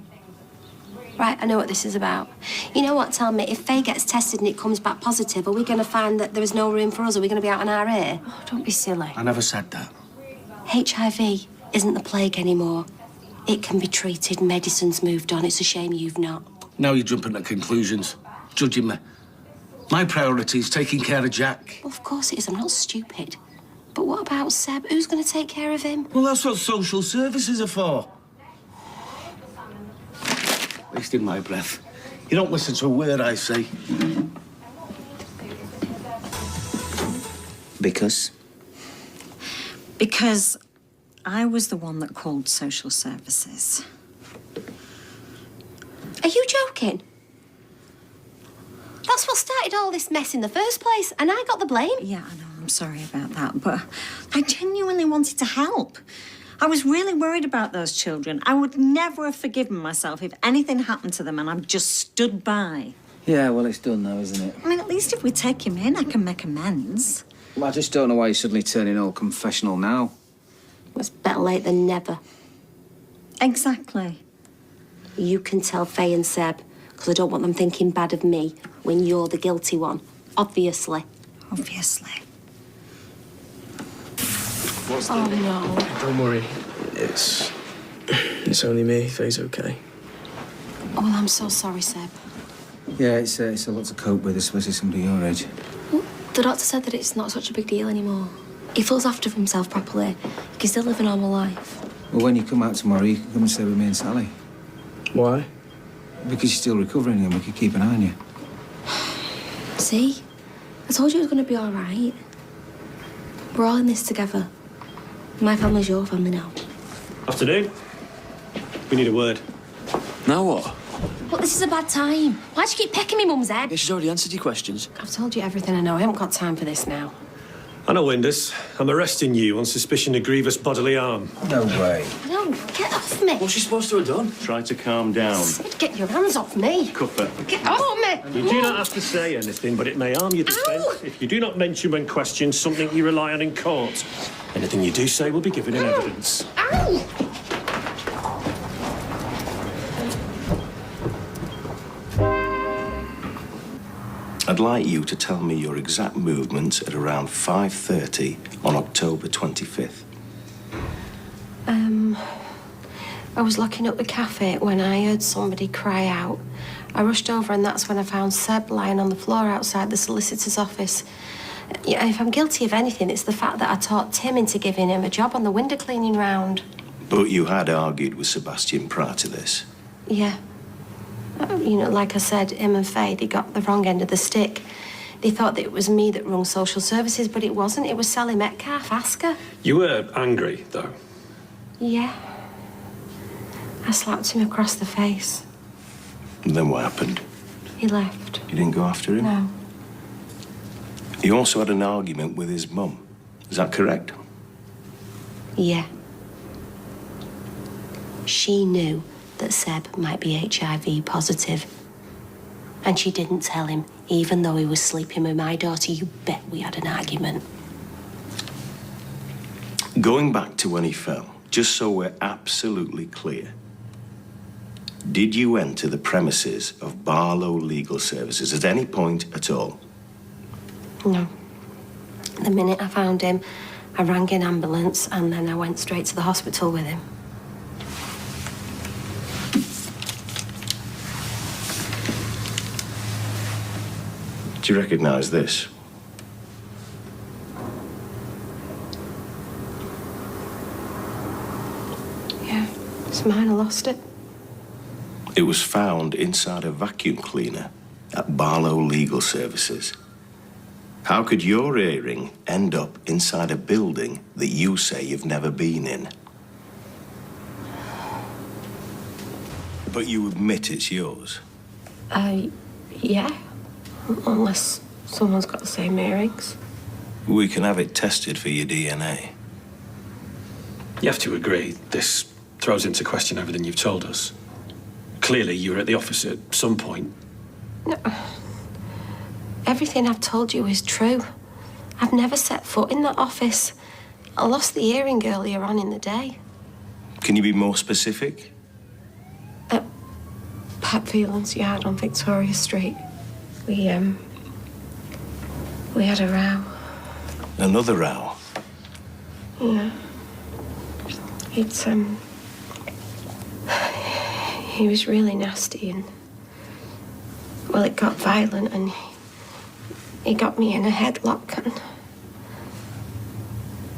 Right, I know what this is about. You know what, tell me, if Faye gets tested and it comes back positive, are we going to find that there is no room for us? Are we going to be out on our ear? Oh, don't be silly. I never said that. HIV isn't the plague anymore. It can be treated, medicine's moved on. It's a shame you've not. Now you're jumping to conclusions, judging me. My priority is taking care of Jack. Well, of course it is. I'm not stupid. But what about Seb? Who's going to take care of him? Well, that's what social services are for. Wasting my breath. You don't listen to a word I say. Because? Because I was the one that called social services. Are you joking? That's what started all this mess in the first place, and I got the blame. Yeah, I know. I'm sorry about that, but I genuinely wanted to help. I was really worried about those children. I would never have forgiven myself if anything happened to them and I've just stood by. Yeah, well, it's done now, isn't it? I mean, at least if we take him in, I can make amends. Well, I just don't know why you're suddenly turning all confessional now. It's better late than never. Exactly. You can tell Faye and Seb, because I don't want them thinking bad of me when you're the guilty one. Obviously. Obviously. What's Oh, no. Don't worry. It's only me. Faye's okay. Oh, well, I'm so sorry, Seb. Yeah, it's a lot to cope with, especially somebody your age. The doctor said that it's not such a big deal anymore. He feels after himself properly. He can still live a normal life. Well, when you come out tomorrow, you can come and stay with me and Sally. Why? Because you're still recovering and we could keep an eye on you. See? I told you it was going to be all right. We're all in this together. My family's your family now. Afternoon. We need a word. Now what? Look, this is a bad time. Why'd you keep pecking me mum's head? Yeah, she's already answered your questions. I've told you everything I know. I haven't got time for this now. I know, Windass. I'm arresting you on suspicion of grievous bodily harm. No way. No, get off me. What's she supposed to have done? Try to calm down. Sid, get your hands off me. Cuppa. Get off me. You do not have to say anything, but it may harm your defence if you do not mention when questioned something you rely on in court. Anything you do say will be given in evidence. Ow! I'd like you to tell me your exact movements at around 5:30 on October 25th. I was locking up the cafe when I heard somebody cry out. I rushed over and that's when I found Seb lying on the floor outside the solicitor's office. Yeah, if I'm guilty of anything, it's the fact that I talked Tim into giving him a job on the window cleaning round. But you had argued with Sebastian prior to this. Yeah. You know, like I said, him and Faye, they got the wrong end of the stick. They thought that it was me that rung social services, but it wasn't. It was Sally Metcalf. Ask her. You were angry, though. Yeah. I slapped him across the face. And then what happened? He left. You didn't go after him? No. You also had an argument with his mum. Is that correct? Yeah. She knew that Seb might be HIV positive. And she didn't tell him, even though he was sleeping with my daughter. You bet we had an argument. Going back to when he fell, just so we're absolutely clear, did you enter the premises of Barlow Legal Services at any point at all? No. The minute I found him, I rang an ambulance and then I went straight to the hospital with him. Do you recognise this? Yeah, it's mine. I lost it. It was found inside a vacuum cleaner at Barlow Legal Services. How could your earring end up inside a building that you say you've never been in? But you admit it's yours. Yeah. Unless someone's got the same earrings. We can have it tested for your DNA. You have to agree, this throws into question everything you've told us. Clearly, you were at the office at some point. No. Everything I've told you is true. I've never set foot in that office. I lost the earring earlier on in the day. Can you be more specific? Pat Phelan's yard on Victoria Street. We had a row. Another row? Yeah. He was really nasty and, well, it got violent and he got me in a headlock and,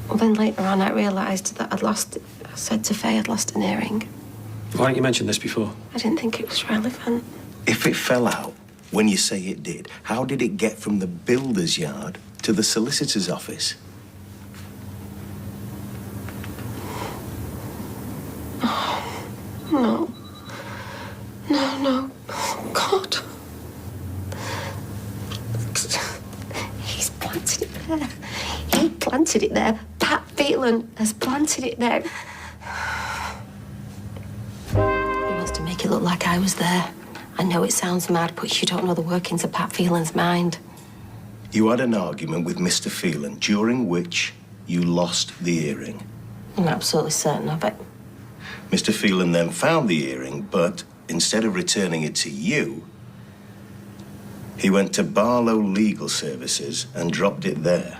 well, then later on I realised that I said to Faye I'd lost an earring. Why didn't you mention this before? I didn't think it was relevant. If it fell out, when you say it did, how did it get from the builder's yard to the solicitor's office? No. No. Oh, God. He's planted it there. He planted it there. Pat Phelan has planted it there. He wants to make it look like I was there. I know it sounds mad, but you don't know the workings of Pat Phelan's mind. You had an argument with Mr. Phelan, during which you lost the earring. I'm absolutely certain of it. Mr. Phelan then found the earring, but instead of returning it to you, he went to Barlow Legal Services and dropped it there.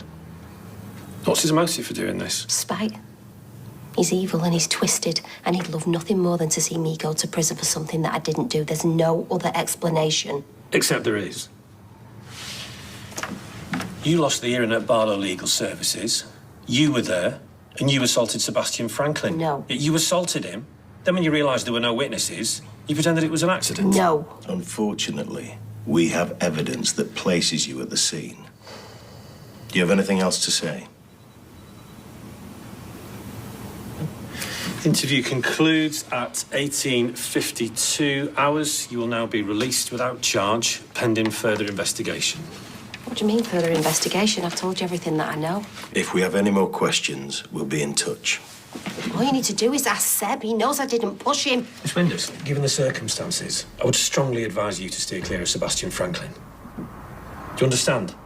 What's his motive for doing this? Spite. He's evil and he's twisted, and he'd love nothing more than to see me go to prison for something that I didn't do. There's no other explanation. Except there is. You lost the hearing at Barlow Legal Services. You were there, and you assaulted Sebastian Franklin. No. Yet you assaulted him. Then when you realised there were no witnesses, you pretended it was an accident. No. Unfortunately, we have evidence that places you at the scene. Do you have anything else to say? Interview concludes at 18:52 hours. You will now be released without charge, pending further investigation. What do you mean, further investigation? I've told you everything that I know. If we have any more questions, we'll be in touch. All you need to do is ask Seb. He knows I didn't push him. Miss Windass, given the circumstances, I would strongly advise you to steer clear of Sebastian Franklin. Do you understand?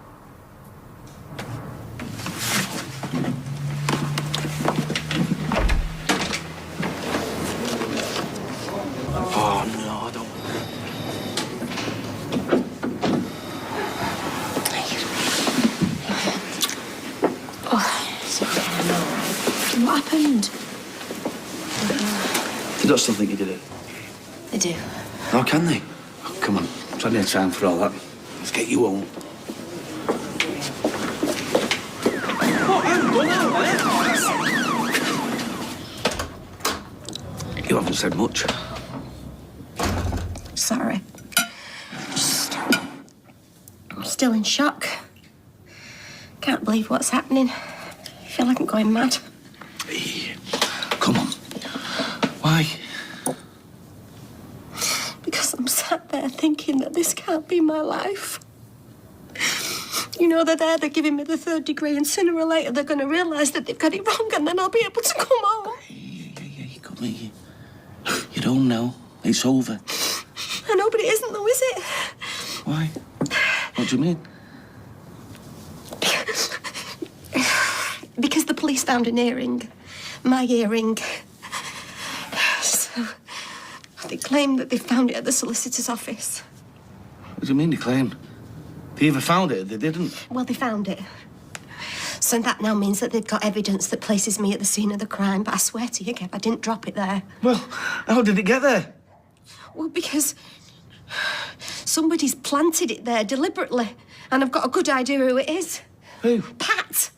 Oh, no, I don't. What happened? They don't still think you did it. They do. How can they? Oh, come on, plenty of time for all that. Let's get you home. You haven't said much. Sorry. I'm still in shock. Can't believe what's happening. I feel like I'm going mad. Come on. Why? Because I'm sat there thinking that this can't be my life. You know, they're giving me the 3rd degree, and sooner or later they're going to realise that they've got it wrong, and then I'll be able to come home. Come here. You're home now. It's over. I know, but it isn't though, is it? Why? What do you mean? Because the police found an earring. My earring. So they claim that they found it at the solicitor's office. What do you mean, they claim? They either found it or they didn't. Well, they found it. So that now means that they've got evidence that places me at the scene of the crime, but I swear to you, Kev, I didn't drop it there. Well, how did it get there? Well, because somebody's planted it there deliberately, and I've got a good idea who it is. Who? Pat.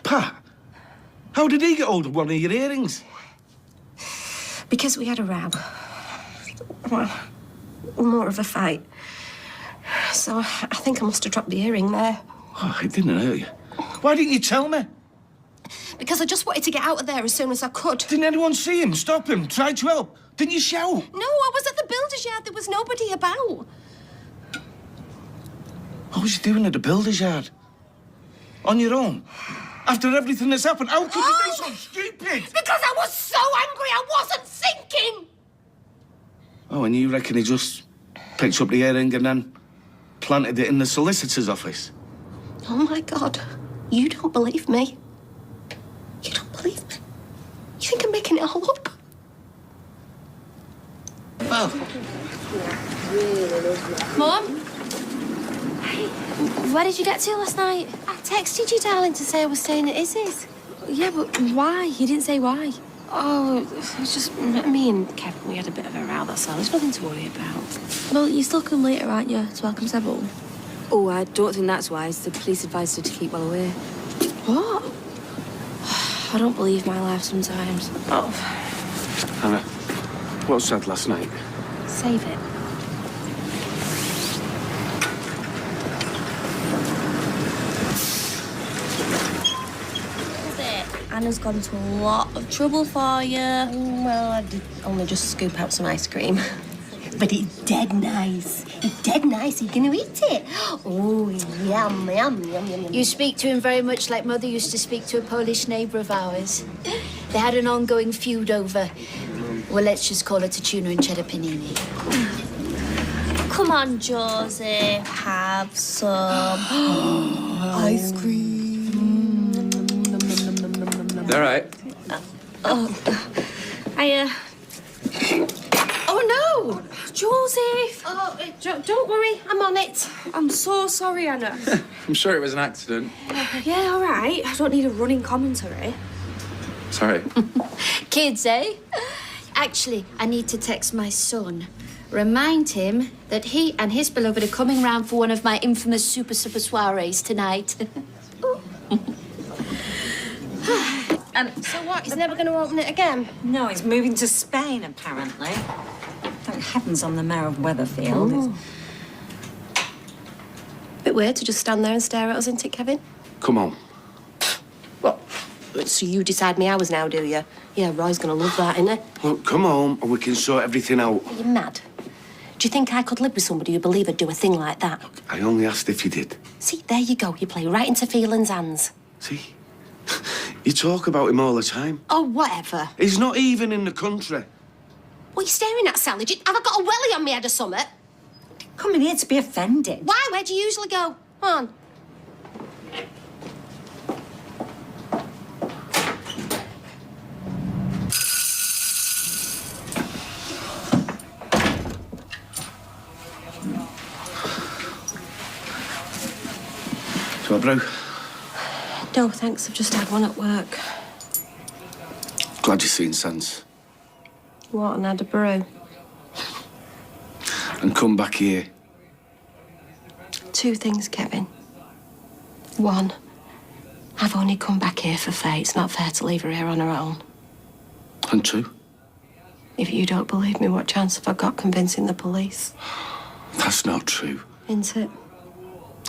Pat? How did he get hold of one of your earrings? Because we had a row. Well, more of a fight. So I think I must have dropped the earring there. Oh, it didn't hurt you. Why didn't you tell me? Because I just wanted to get out of there as soon as I could. Didn't anyone see him? Stop him? Try to help? Didn't you shout? No, I was at the builder's yard. There was nobody about. What was you doing at the builder's yard? On your own? After everything that's happened, how could you be so stupid? Because I was so angry, I wasn't thinking. Oh, and you reckon he just picked up the earring and then planted it in the solicitor's office? Oh, my God. You don't believe me. You don't believe me. You think I'm making it all up? Well. Mum? Hey, where did you get to last night? I texted you, darling, to say I was staying at Izzy's. Yeah, but why? You didn't say why. Oh, it was just me and Kevin. We had a bit of a row, that's all. There's nothing to worry about. Well, you still come later, aren't you, to welcome Seb home? Oh, I don't think that's wise. The police advised her to keep well away. What? I don't believe my life sometimes. Oh. Hannah, what was said last night? Save it. Anna's gone to a lot of trouble for you. Well, I did only just scoop out some ice cream. But it's dead nice. It's dead nice. Are you going to eat it? Oh, yum, yum, yum, yum, yum. You speak to him very much like Mother used to speak to a Polish neighbour of ours. They had an ongoing feud over, well, let's just call it a tuna and cheddar panini. Come on, Josie. Have some. Ice cream. All right. Oh, no! Joseph! Oh, don't worry. I'm on it. I'm so sorry, Anna. I'm sure it was an accident. Yeah, all right. I don't need a running commentary. Sorry. Kids, eh? Actually, I need to text my son. Remind him that he and his beloved are coming round for one of my infamous super soirees tonight. And so what? He's never going to open it again? No, he's moving to Spain, apparently. Thank heavens I'm the mayor of Weatherfield. Oh. Bit weird to just stand there and stare at us, isn't it, Kevin? Come on. What? So you decide me hours now, do you? Yeah, Roy's going to love that, isn't he? Look, come on, and we can sort everything out. Are you mad? Do you think I could live with somebody who believe I'd do a thing like that? I only asked if you did. See, there you go. You play right into Phelan's hands. See? You talk about him all the time. Oh, whatever. He's not even in the country. What are you staring at, Sally? Have I got a welly on me head or something? Coming here to be offended. Why? Where do you usually go? Come on. Do you want a brew? No, thanks. I've just had one at work. Glad you've seen sense. What, and had a brew? And come back here. Two things, Kevin. One, I've only come back here for Faye. It's not fair to leave her here on her own. And two? If you don't believe me, what chance have I got convincing the police? That's not true. Isn't it?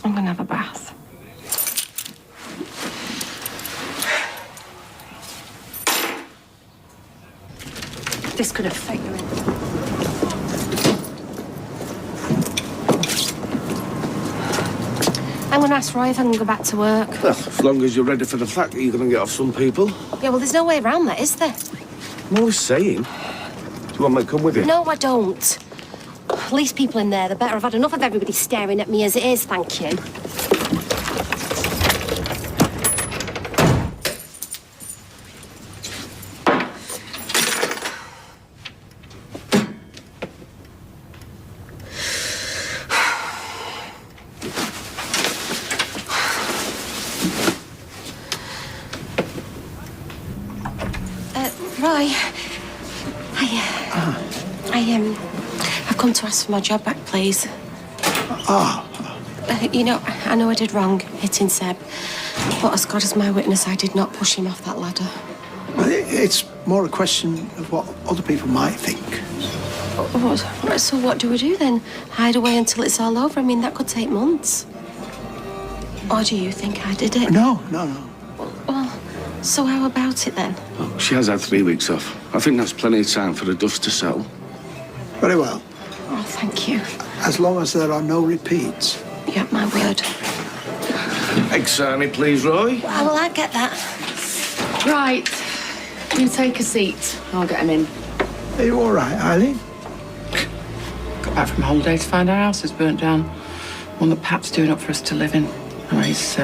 I'm gonna have a bath. This could affect you. I'm going to ask Roy if I can go back to work. Well, as long as you're ready for the fact that you're going to get off some people. Yeah, well, there's no way around that, is there? I'm always saying. Do you want me to come with you? No, I don't. At least people in there, the better. I've had enough of everybody staring at me as it is, thank you. Roy, I've come to ask for my job back, please. You know, I know I did wrong hitting Seb, but as God is my witness, I did not push him off that ladder. Well, it's more a question of what other people might think. So what do we do then? Hide away until it's all over? I mean, that could take months. Or do you think I did it? No. Well, so how about it then? Look, she has had 3 weeks off. I think that's plenty of time for the dust to settle. Very well. Oh, thank you. As long as there are no repeats. You have my word. Egg sarnie, please, Roy. Well, I get that. Right. You take a seat. I'll get him in. Are you all right, Eileen? Got back from holiday to find our house is burnt down. One that Pat's doing up for us to live in. Oh, he's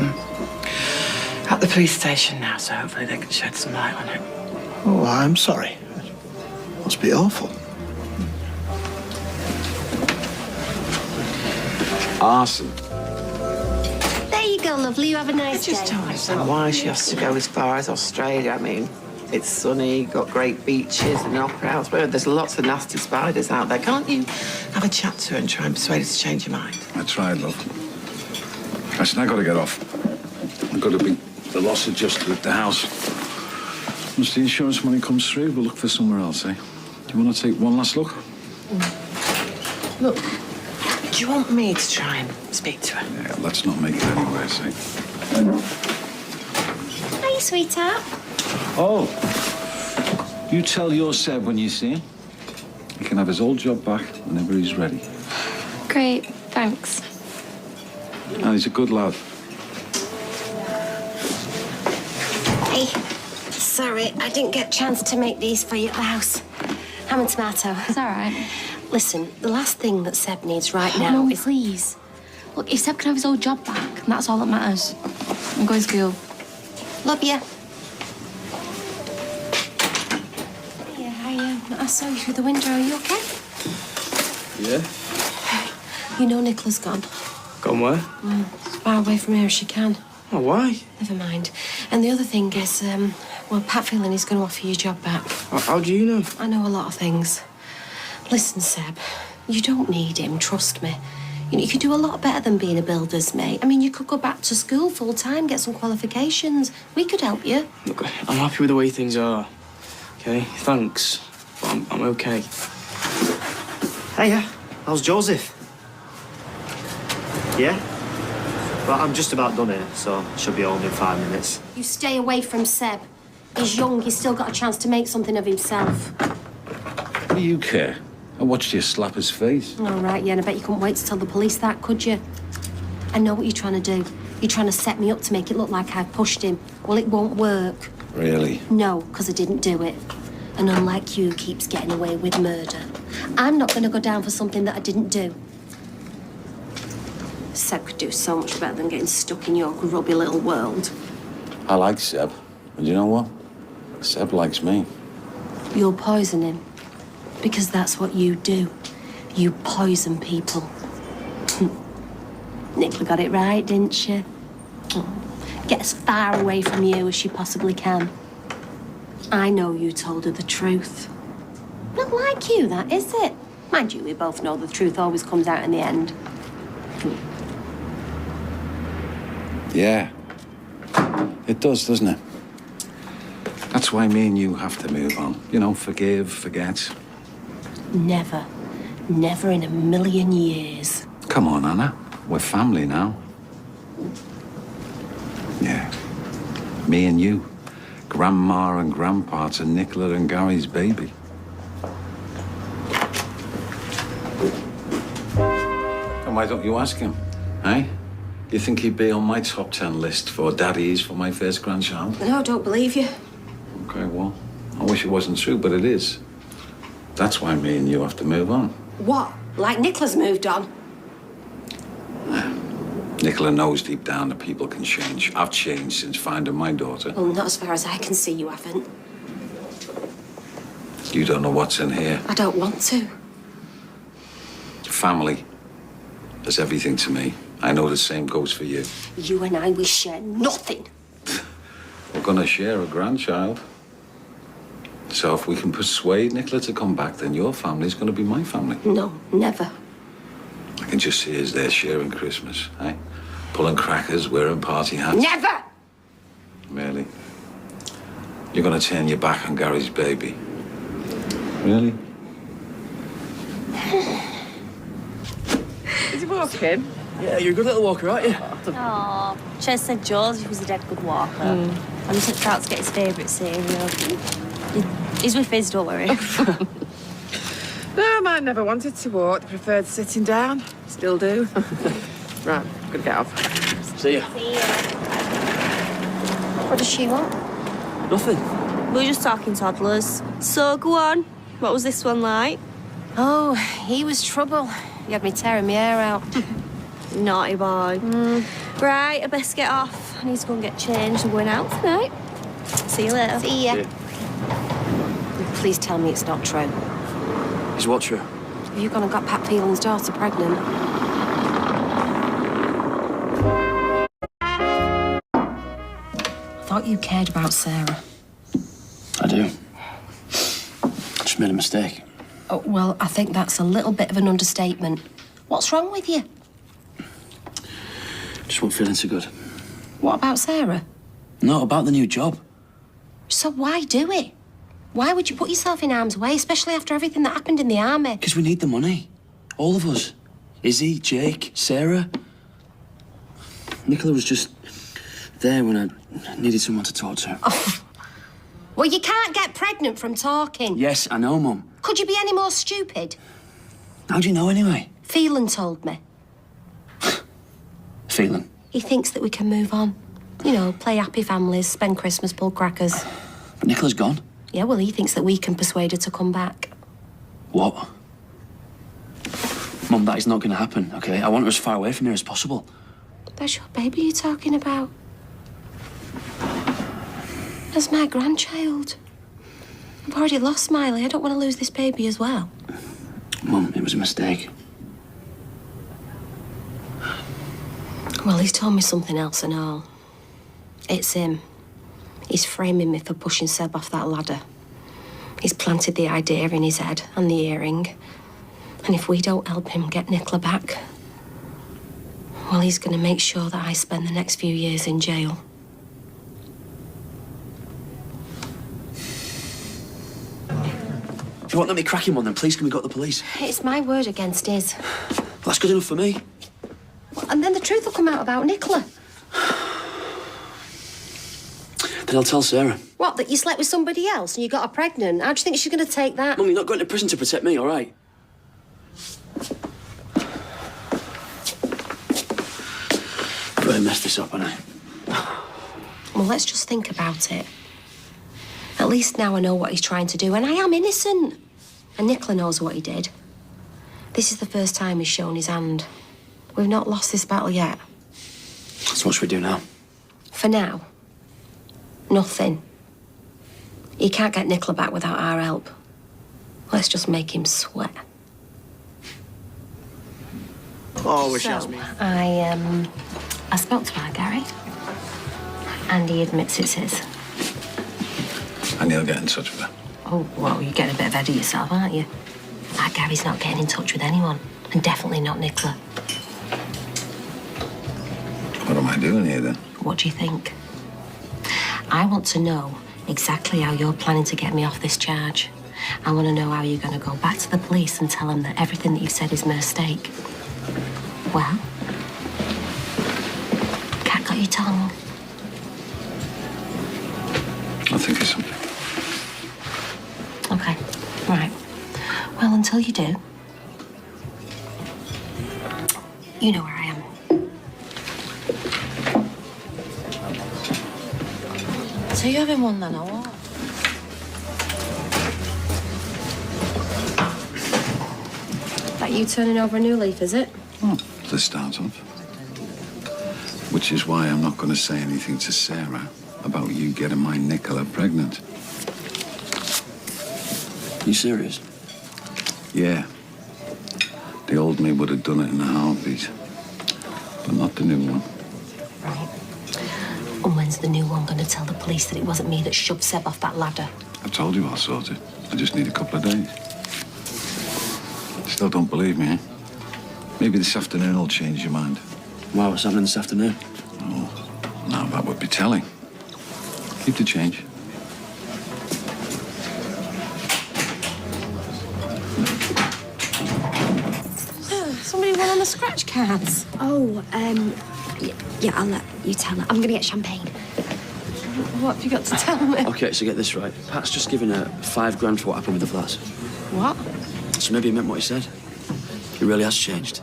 at the police station now, so hopefully they can shed some light on it. Oh, I'm sorry. Must be awful. Arson. There you go, lovely. You have a nice day. I just don't understand why she has to go as far as Australia. I mean, it's sunny, got great beaches and an opera house. Well, there's lots of nasty spiders out there. Can't you have a chat to her and try and persuade her to change your mind? I tried, love. Listen, I gotta get off. I've got to be the loss adjuster at the house. Once the insurance money comes through, we'll look for somewhere else, eh? Do you want to take one last look? Look, do you want me to try and speak to her? Yeah, let's not make it any worse, eh? Hi, sweetheart. Oh, you tell your Seb when you see him. He can have his old job back whenever he's ready. Great, thanks. And he's a good lad. Hey, sorry, I didn't get a chance to make these for you at the house. Ham and tomato. It's all right. Listen, the last thing that Seb needs right now No, is... please. Look, if Seb can have his old job back, and that's all that matters. I'm going to school. Love you. Yeah, I saw you through the window. Are you okay? Yeah? You know Nicola's gone. Gone where? As far away from here as she can. Oh, why? Never mind. And the other thing is, Well, Pat feeling he's going to offer you your job back. How do you know? I know a lot of things. Listen, Seb, you don't need him, trust me. You know, you could do a lot better than being a builder's mate. I mean, you could go back to school full-time, get some qualifications. We could help you. Look, I'm happy with the way things are. Okay, thanks. But I'm okay. Hiya, how's Joseph? Yeah? Well, I'm just about done here, so I should be home in 5 minutes. You stay away from Seb. He's young, he's still got a chance to make something of himself. What do you care? I watched you slap his face. All right, yeah, and I bet you couldn't wait to tell the police that, could you? I know what you're trying to do. You're trying to set me up to make it look like I've pushed him. Well, it won't work. Really? No, because I didn't do it. And unlike you, keeps getting away with murder. I'm not going to go down for something that I didn't do. Seb could do so much better than getting stuck in your grubby little world. I like Seb. And you know what? Seb likes me. You'll poison him. Because that's what you do. You poison people. Nicola got it right, didn't she? Get as far away from you as she possibly can. I know you told her the truth. Not like you, that, is it? Mind you, we both know the truth always comes out in the end. Yeah. It does, doesn't it? That's why me and you have to move on. You know, forgive, forget. Never. Never in a million years. Come on, Anna. We're family now. Yeah. Me and you. Grandma and Grandpa to Nicola and Gary's baby. And why don't you ask him, eh? You think he'd be on my top 10 list for daddies for my first grandchild? No, I don't believe you. Okay, well, I wish it wasn't true, but it is. That's why me and you have to move on. What? Like Nicola's moved on? Nicola knows deep down that people can change. I've changed since finding my daughter. Well, not as far as I can see you haven't. You don't know what's in here. I don't want to. Family is everything to me. I know the same goes for you. You and I, we share nothing. We're gonna share a grandchild. So if we can persuade Nicola to come back, then your family's gonna be my family. No, never. I can just see us there sharing Christmas, eh? Pulling crackers, wearing party hats. Never! Really? You're gonna turn your back on Gary's baby? Really? Is he walking? Yeah, you're a good little walker, aren't you? Oh, Ches said Joseph was a dead good walker. And he took out to get his favourite cereal. He's with Fizz, don't worry. No, mine never wanted to walk. They preferred sitting down. Still do. Right, gonna get off. See ya. See ya. What does she want? Nothing. We were just talking toddlers. So, go on. What was this one like? Oh, he was trouble. He had me tearing my hair out. Naughty boy. Right, I best get off. I need to go and get changed. I'm going out tonight. See you later. See ya. Please tell me it's not true. Is what true? Have you gone and got Pat Phelan's daughter pregnant? I thought you cared about Sarah. I do. Just made a mistake. Oh, well, I think that's a little bit of an understatement. What's wrong with you? Just wasn't feeling so good. What about Sarah? No, about the new job. So why do it? Why would you put yourself in harm's way, especially after everything that happened in the army? Because we need the money. All of us. Izzy, Jake, Sarah. Nicola was just there when I needed someone to talk to. Oh. Well, you can't get pregnant from talking. Yes, I know, Mum. Could you be any more stupid? How do you know anyway? Phelan told me. Phelan? He thinks that we can move on. You know, play happy families, spend Christmas, pull crackers. But Nicola's gone. Yeah, well, he thinks that we can persuade her to come back. What? Mum, that is not going to happen, OK? I want her as far away from here as possible. That's your baby you're talking about. That's my grandchild. I've already lost Miley. I don't want to lose this baby as well. Mum, it was a mistake. Well, he's told me something else and all. It's him. He's framing me for pushing Seb off that ladder. He's planted the idea in his head and the earring. And if we don't help him get Nicola back, well, he's going to make sure that I spend the next few years in jail. If you won't let me crack him on, then please can we go to the police? It's my word against his. Well, that's good enough for me. Well, and then the truth will come out about Nicola. Then I'll tell Sarah. What, that you slept with somebody else and you got her pregnant? How do you think she's going to take that? Mum, you're not going to prison to protect me, all right? I've really messed this up, haven't I? Well, let's just think about it. At least now I know what he's trying to do, and I am innocent. And Nicola knows what he did. This is the first time he's shown his hand. We've not lost this battle yet. So what should we do now? For now, nothing. He can't get Nicola back without our help. Let's just make him sweat. Oh, wish asked me. I spoke to our Gary, and he admits it's his. And he'll get in touch with her. Oh, well, you're getting a bit ahead of yourself, aren't you? Our Gary's not getting in touch with anyone, and definitely not Nicola. What am I doing here, then? What do you think? I want to know exactly how you're planning to get me off this charge. I want to know how you're going to go back to the police and tell them that everything that you've said is a mistake. Well, cat got your tongue. I'll think of something. Okay, right. Well, until you do, you know where I am. So you having one then, or what? That you turning over a new leaf, is it? The start of. Which is why I'm not going to say anything to Sarah about you getting my Nicola pregnant. You serious? Yeah. The old me would have done it in a heartbeat. But not the new one. Right. And when's the new one going to tell the police that it wasn't me that shoved Seb off that ladder? I told you I'll sort it. I just need a couple of days. Still don't believe me, eh? Maybe this afternoon will change your mind. Wow, what's happening this afternoon? Oh, now that would be telling. Keep the change. Somebody won on the scratch cards. Oh, yeah, I'll let you tell her. I'm gonna get champagne. What have you got to tell me? Okay, so get this right. Pat's just given her £5,000 for what happened with the flats. What? So maybe he meant what he said. He really has changed.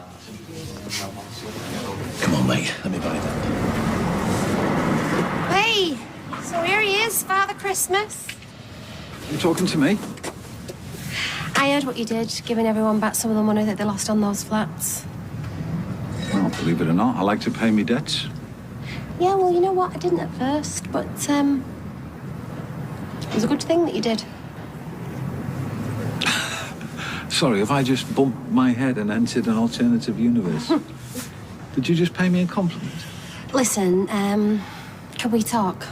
Come on, mate. Let me buy that. Hey, so here he is, Father Christmas. You talking to me? I heard what you did, giving everyone back some of the money that they lost on those flats. Well, believe it or not, I like to pay me debts. Yeah, well, you know what? I didn't at first, but, it was a good thing that you did. Sorry, have I just bumped my head and entered an alternative universe? Did you just pay me a compliment? Listen, can we talk?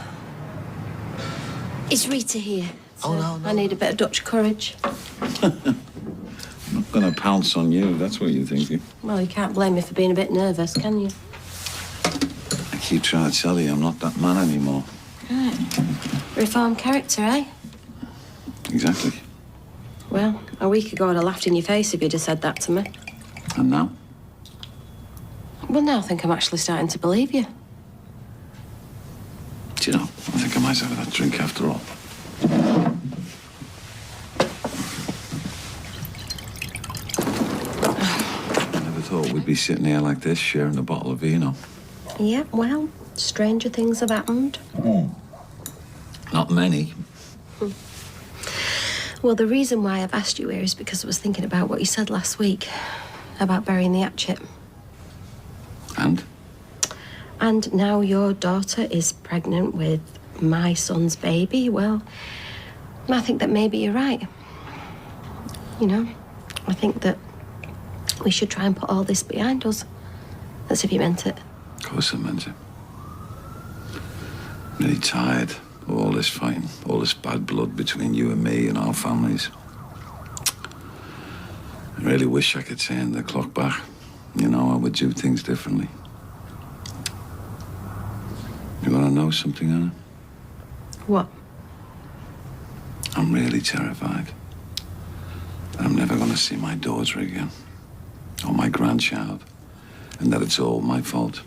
Is Rita here? Oh, no. I need a bit of Dutch courage. I'm not going to pounce on you, if that's what you're thinking. Well, you can't blame me for being a bit nervous, can you? I keep trying to tell you I'm not that man anymore. Right. Reformed character, eh? Exactly. Well, a week ago I'd have laughed in your face if you'd have said that to me. And now? Well, now I think I'm actually starting to believe you. Do you know, I think I might have that drink after all. I never thought we'd be sitting here like this, sharing a bottle of vino. Yeah, well, stranger things have happened. Not many. Well, the reason why I've asked you here is because I was thinking about what you said last week about burying the hatchet. And? And now your daughter is pregnant with my son's baby. Well, I think that maybe you're right. You know, I think that we should try and put all this behind us. As if you meant it. Of course I meant it. I'm really tired. All this fighting, all this bad blood between you and me and our families. I really wish I could turn the clock back. You know, I would do things differently. You want to know something, Anna? What? I'm really terrified. I'm never going to see my daughter again. Or my grandchild. And that it's all my fault.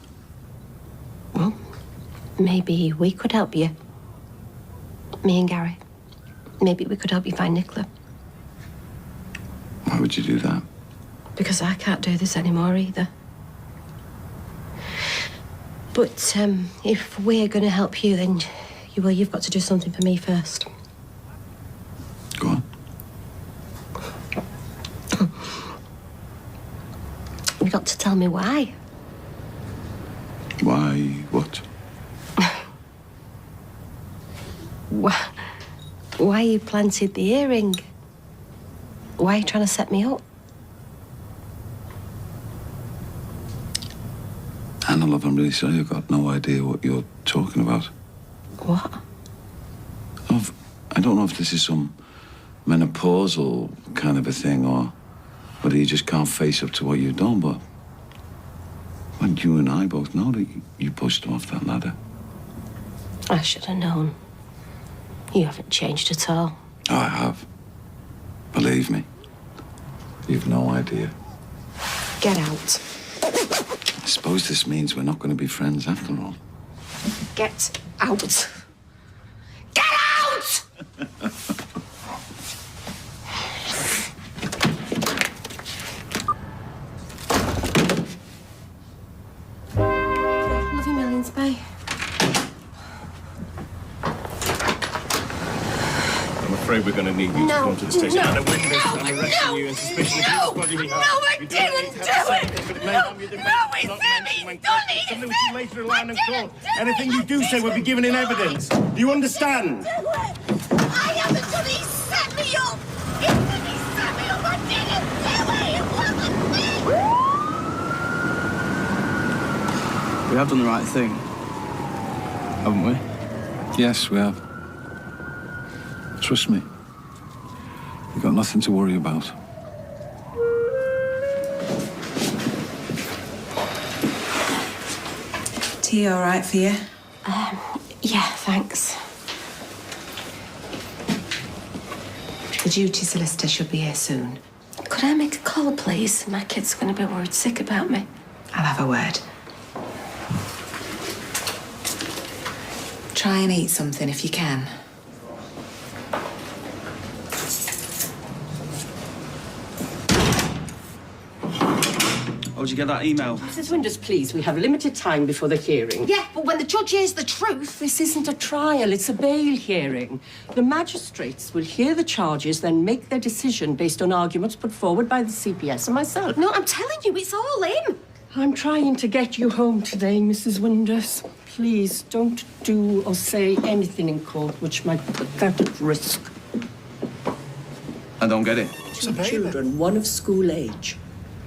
Well, maybe we could help you. Me and Gary. Maybe we could help you find Nicola. Why would you do that? Because I can't do this anymore either. But if we're going to help you, then you've got to do something for me first. Go on. You've got to tell me why. Why what? Why you planted the earring? Why are you trying to set me up? Anna, love, I'm really sorry. I've got no idea what you're talking about. What? I don't know if this is some menopausal kind of a thing or whether you just can't face up to what you've done, but when you and I both know that you pushed him off that ladder. I should have known. You haven't changed at all. I have. Believe me. You've no idea. Get out. I suppose this means we're not going to be friends after all. Get out. Get out! Love you millions, bye. I'm afraid we're going to need you to come to the station. No, And a witness, I'm arresting you in suspicion of anybody we have. I You didn't need to do have a it. statement, but it may harm your defence. it's Not him. mention when He's done it. Something which you later rely on in court. Anything you do say will be given in evidence. Do you understand? I haven't done it. He set me up. He set me up. I didn't do it. It wasn't me. We have done the right thing, haven't we? Yes, we have. Trust me. You've got nothing to worry about. Tea all right for you? Yeah, thanks. The duty solicitor should be here soon. Could I make a call, please? My kid's going to be worried sick about me. I'll have a word. Try and eat something if you can. Oh, did you get that email? Mrs. Windass, please, we have limited time before the hearing. Yeah, but when the judge hears the truth... This isn't a trial, it's a bail hearing. The magistrates will hear the charges, then make their decision based on arguments put forward by the CPS and myself. No, I'm telling you, it's all him. I'm trying to get you home today, Mrs. Windass. Please, don't do or say anything in court which might put that at risk. I don't get it. Two children, one of school age.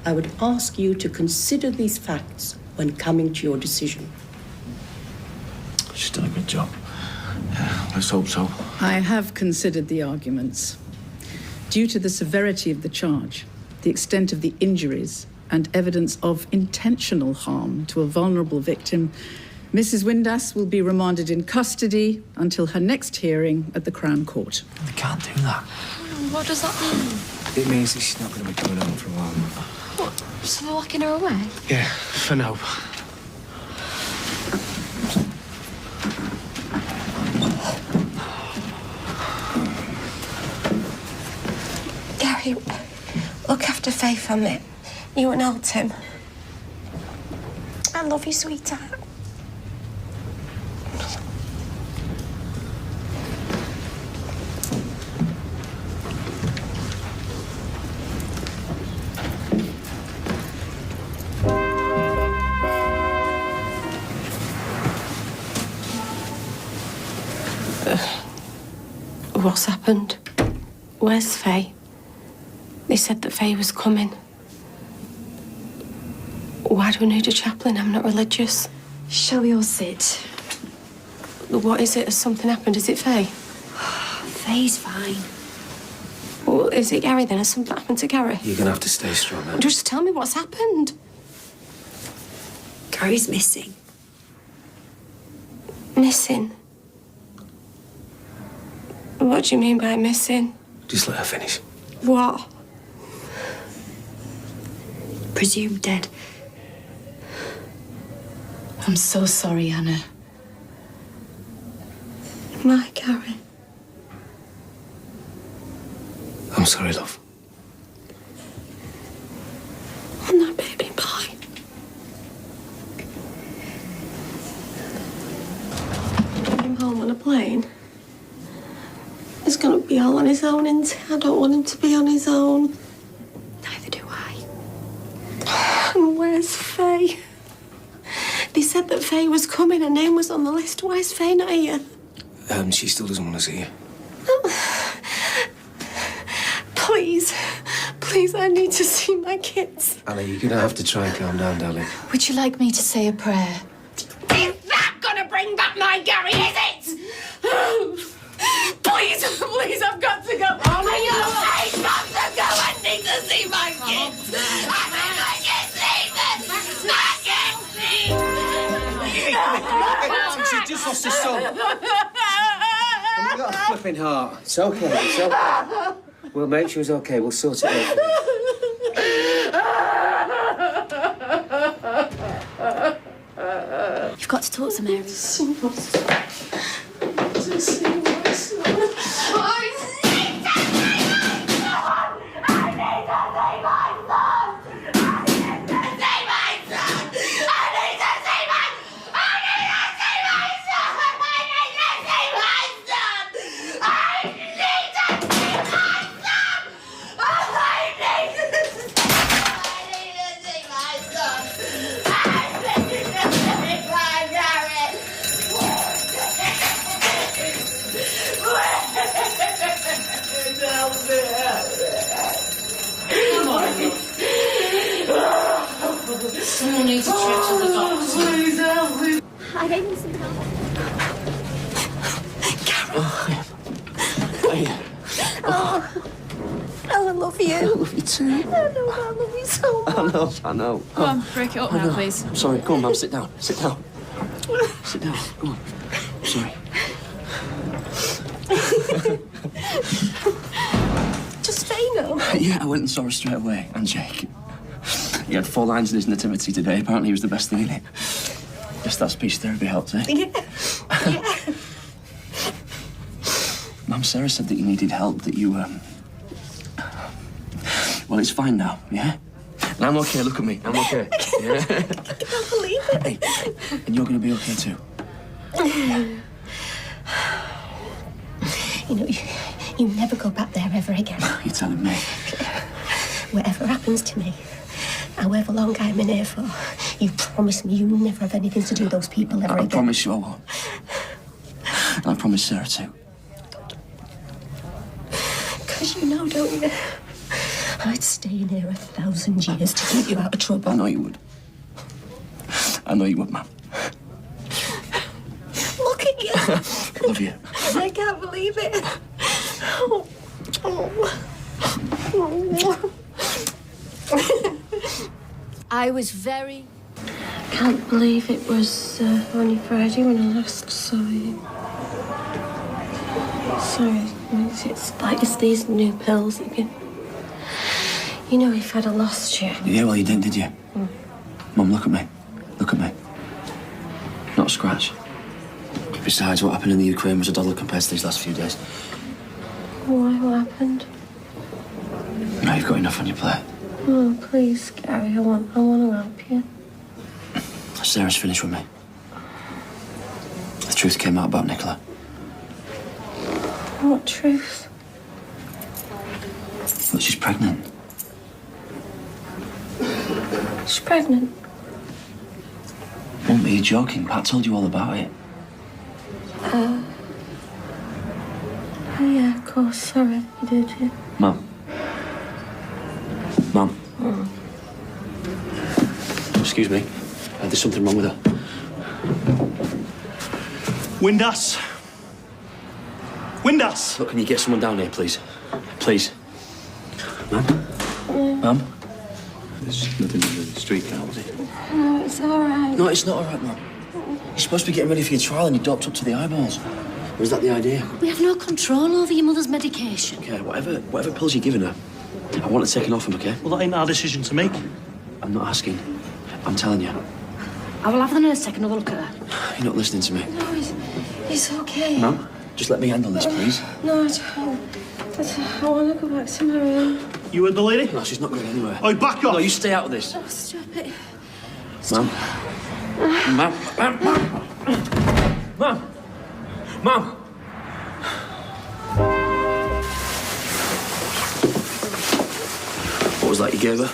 I would ask you to consider these facts when coming to your decision. She's done a good job. Yeah, let's hope so. I have considered the arguments. Due to the severity of the charge, the extent of the injuries, and evidence of intentional harm to a vulnerable victim, Mrs. Windass will be remanded in custody until her next hearing at the Crown Court. We can't do that. What does that mean? It means that she's not going to be coming home for a while. What? So they're locking her away? Yeah, for now. Gary, look after Faith and me. You and Alton. I love you, sweetheart. What's happened? Where's Faye? They said that Faye was coming. Why do we need a chaplain? I'm not religious. Shall we all sit? What is it? Has something happened? Is it Faye? Faye's fine. Well, is it Gary then? Has something happened to Gary? You're gonna have to stay strong, man. Just tell me what's happened. Gary's missing. Missing? What do you mean by missing? Just let her finish. What? Presumed dead. I'm so sorry, Anna. My Gary. I'm sorry, love. And that baby boy. Bring him home on a plane. He's gonna be all on his own, isn't he? I don't want him to be on his own. Neither do I. And where's Faye? They said that Faye was coming. Her name was on the list. Where's Faye not here? She still doesn't want to see you. Please. Please, I need to see my kids. Ali, you're gonna have to try and calm down, darling. Would you like me to say a prayer? Is that gonna bring back my Gary, is it? Please, please, I've got to go. Oh, my God. I've got to go. I need to see my kids. I need my kids, Nathan. My kids, She just lost her son. And we got a flipping heart. It's okay, it's okay. We'll make sure it's okay. We'll sort it out. You've got to talk to Mary. Someone needs to check to the doctor. Please help me. I need some help. I love you. I love you too. I know, I love you so much. I know. Come on, break it up now, please. I'm sorry. Go on, Mum. Sit down. Sit down. Sit down. Go on. I'm sorry. Just Faye, no? Yeah, I went and saw her straight away. And Jake. He had 4 lines in his nativity today. Apparently he was the best thing in it. Guess that speech therapy helped, eh? Yeah. Mum, Sarah said that you needed help, that you, Well, it's fine now, yeah? And I'm okay, look at me. I'm okay. Yeah? I can't believe it. Hey, and you're gonna be okay too. You know, you never go back there ever again. You're telling me. Whatever happens to me, however long I'm in here for, you promise me you'll never have anything to do with those people ever again. I promise you I won't. And I promise Sarah too. Because you know, don't you? I'd stay in here 1,000 years to keep you out of trouble. I know you would. I know you would, Mum. Look at you. I love you. I can't believe it. Oh. Oh. I was very... I can't believe it was only Friday when I last saw you. Sorry, it's like it's these new pills again. You know, if I'd have lost you... Yeah, well, you didn't, did you? Mum, look at me. Look at me. Not a scratch. Besides, what happened in the Ukraine was $1 compared to these last few days. Why? What happened? Now you've got enough on your plate. Oh, please, Gary, I want to help you. Sarah's finished with me. The truth came out about Nicola. What truth? Look, she's pregnant. She's pregnant. Mum, are you joking? Pat told you all about it. Oh, yeah, of course. Sorry, you did, yeah. Mum. Mum. Excuse me. There's something wrong with her. Windass! Windass! Look, can you get someone down here, please? Please. Ma'am? Ma'am? There's nothing in the street car, was it? No, it's all right. No, it's not all right, Mum. You're supposed to be getting ready for your trial and you're doped up to the eyeballs. Or is that the idea? We have no control over your mother's medication. Okay, whatever pills you're giving her, I want it taken off him, okay? Well, that ain't our decision to make. I'm not asking. I'm telling you. I will have the nurse take another look at her. You're not listening to me. No, he's okay. Mum, just let me handle this, please. No, I want to go back to my room. You with the lady? No, she's not going anywhere. Oh, back off! No, you stay out of this. Oh, stop it. Mum. Mum. Mum. What was that you gave her?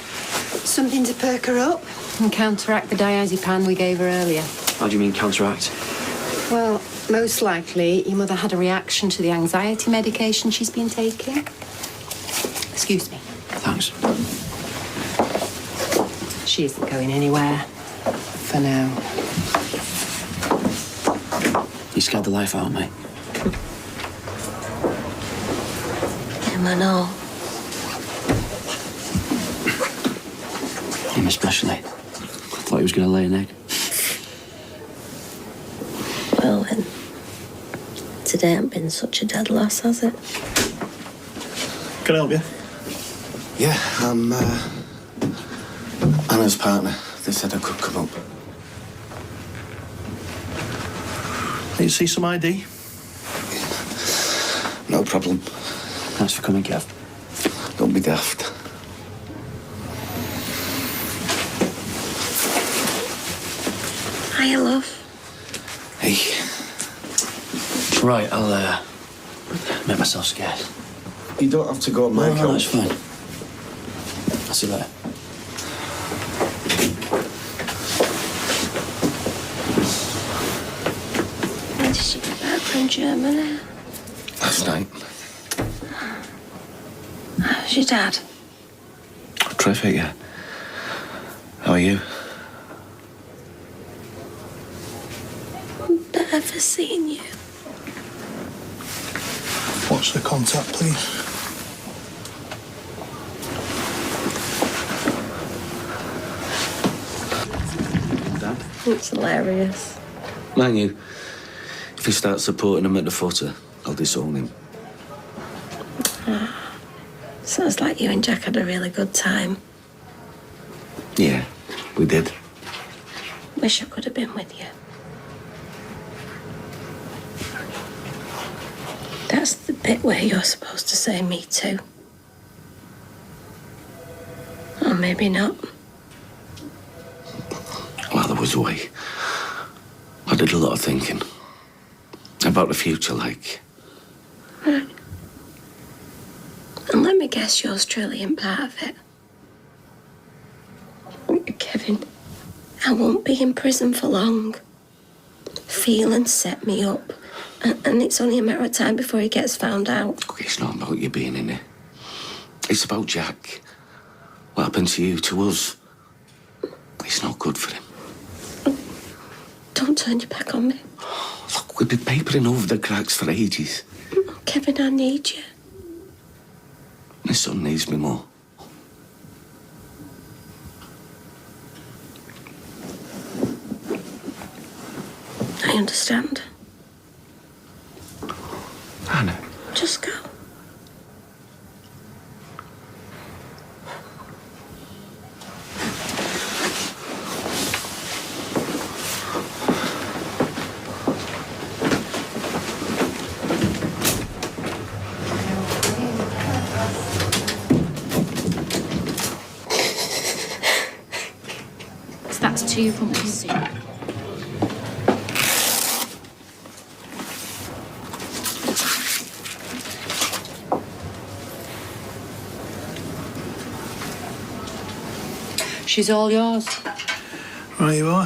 Something to perk her up and counteract the diazepam we gave her earlier. How do you mean counteract? Well, most likely your mother had a reaction to the anxiety medication she's been taking. Excuse me. Thanks. She isn't going anywhere. For now. You scared the life out of me. Him and all. Him especially. I thought he was going to lay an egg. Well, then, today ain't been such a dead loss, has it? Can I help you? Yeah, I'm Anna's partner. They said I could come up. Need to see some ID? No problem. Thanks for coming, Kev. Don't be daft. Hiya, love. Hey. Right, I'll make myself scarce. You don't have to go on my account. No, it's fine. I'll see you later. When did you get back from Germany? Last night. How's your dad? Terrific, yeah. How are you? Never seen you. What's the contact, please? Dad? It's hilarious. Mind you, if he starts supporting him at the footer, I'll disown him. Sounds like you and Jack had a really good time. Yeah, we did. Wish I could have been with you. That's the bit where you're supposed to say me too. Or maybe not. Well, there was a way. I did a lot of thinking. About the future, like. Right. And let me guess, yours truly ain't part of it. Kevin, I won't be in prison for long. Phelan set me up. And it's only a matter of time before he gets found out. Look, it's not about you being in it. It's about Jack. What happened to you, to us? It's not good for him. Don't turn your back on me. Look, we've been papering over the cracks for ages. Kevin, I need you. My son needs me more. I understand. Anna. Just go. So that's 2 pumpkin soup. She's all yours. Right, you are.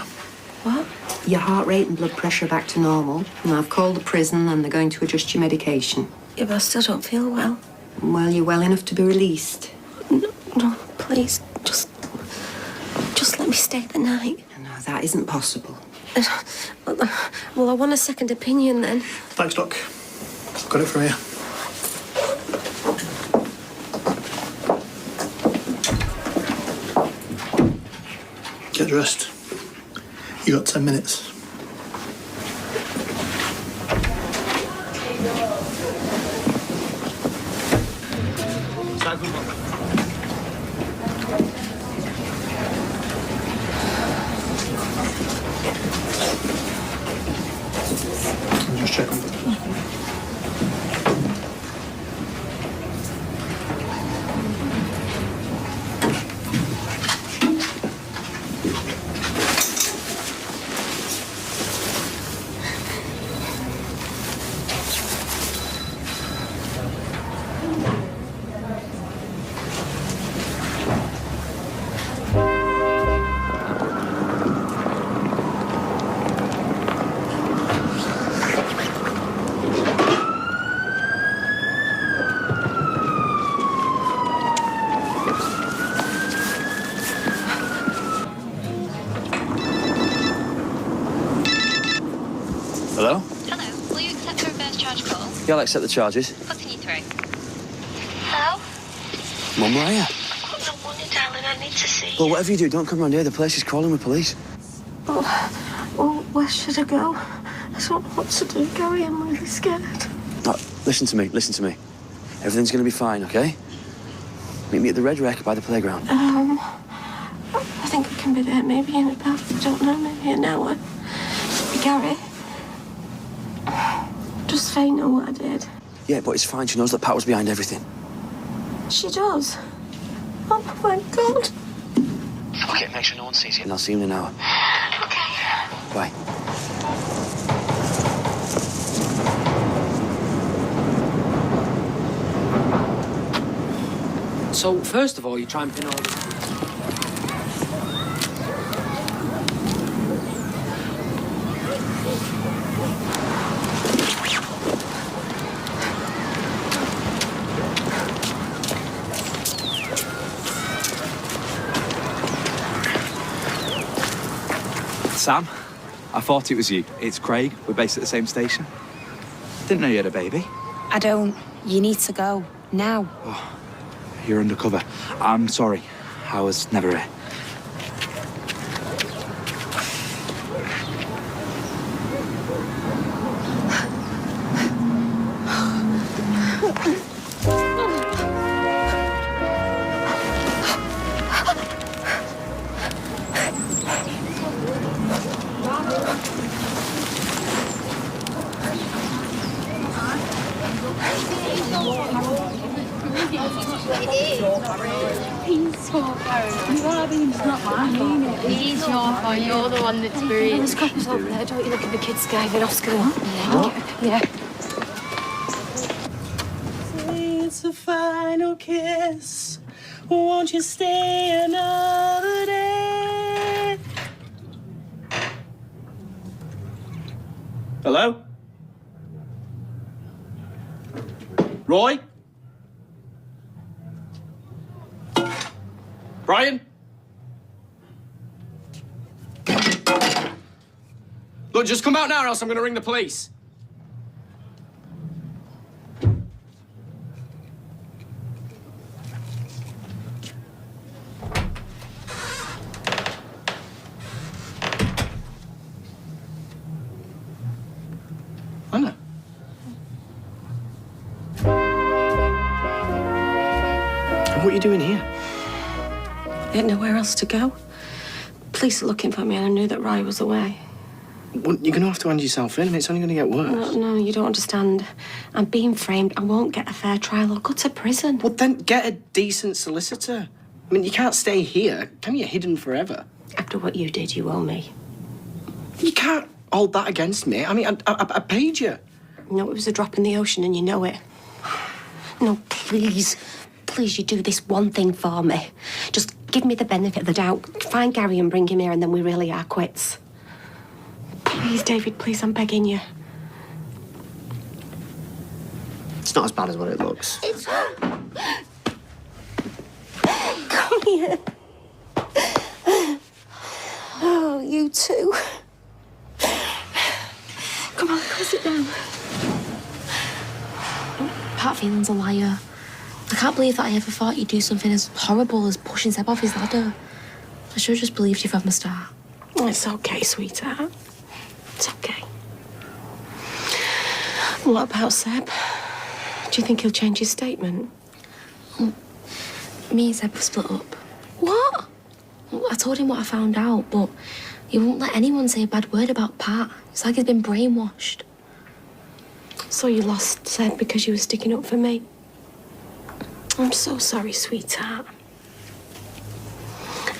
What? Your heart rate and blood pressure are back to normal. And I've called the prison and they're going to adjust your medication. Yeah, but I still don't feel well. Well, you're well enough to be released. No, please, just let me stay the night? No, that isn't possible. Well, I want a second opinion then. Thanks, Doc. Got it from here. Get dressed. You got 10 minutes. Just check on Hello? Hello, will you accept the reverse charge call? Yeah, I'll accept the charges. Putting you through. Hello? Mum, where are you? I've got no money, darling. I need to see Well, whatever you do, don't come round here. The place is crawling with police. Oh, where should I go? I don't know what to do, Gary. I'm really scared. No, listen to me. Everything's going to be fine, okay? Meet me at the Red Wreck by the playground. I think I can be there maybe in about, I don't know, maybe an hour. Gary, does Faye know what I did? Yeah, but it's fine. She knows that Pat was behind everything. She does? Oh, my God. Okay, make sure no one sees you. And I'll see you in an hour. Okay. Bye. So, first of all, you try and pin all this... Sam, I thought it was you. It's Craig. We're based at the same station. Didn't know you had a baby. I don't. You need to go. Now. Oh, you're undercover. I'm sorry. I was never here. He's your phone. You are being not mine. He's your phone. You're the one that's worried. Let's go over there. Don't you look at the kids skiving off school. Yeah. It's a final kiss. Won't you stay another day? Hello? Roy? Brian? Look, just come out now or else I'm going to ring the police. Anna? What are you doing here? I had nowhere else to go. Police are looking for me, and I knew that Rye was away. Well, you're going to have to hand yourself in. It's only going to get worse. No, you don't understand. I'm being framed. I won't get a fair trial. I'll go to prison. Well, then get a decent solicitor. I mean, you can't stay here. Can you? Hidden forever. After what you did, you owe me. You can't hold that against me. I mean, I paid you. No, it was a drop in the ocean, and you know it. No, please. Please, you do this one thing for me. Just give me the benefit of the doubt. Find Gary and bring him here, and then we really are quits. Please, David, please, I'm begging you. It's not as bad as what it looks. It's... Come here. you too. Come on, come sit down. Pat Phelan's a liar. I can't believe that I ever thought you'd do something as horrible as pushing Seb off his ladder. I should have just believed you from the start. It's okay, sweetheart. It's okay. What about Seb? Do you think he'll change his statement? Me and Seb were split up. What? I told him what I found out, but he won't let anyone say a bad word about Pat. It's like he's been brainwashed. So you lost Seb because you were sticking up for me? I'm so sorry, sweetheart.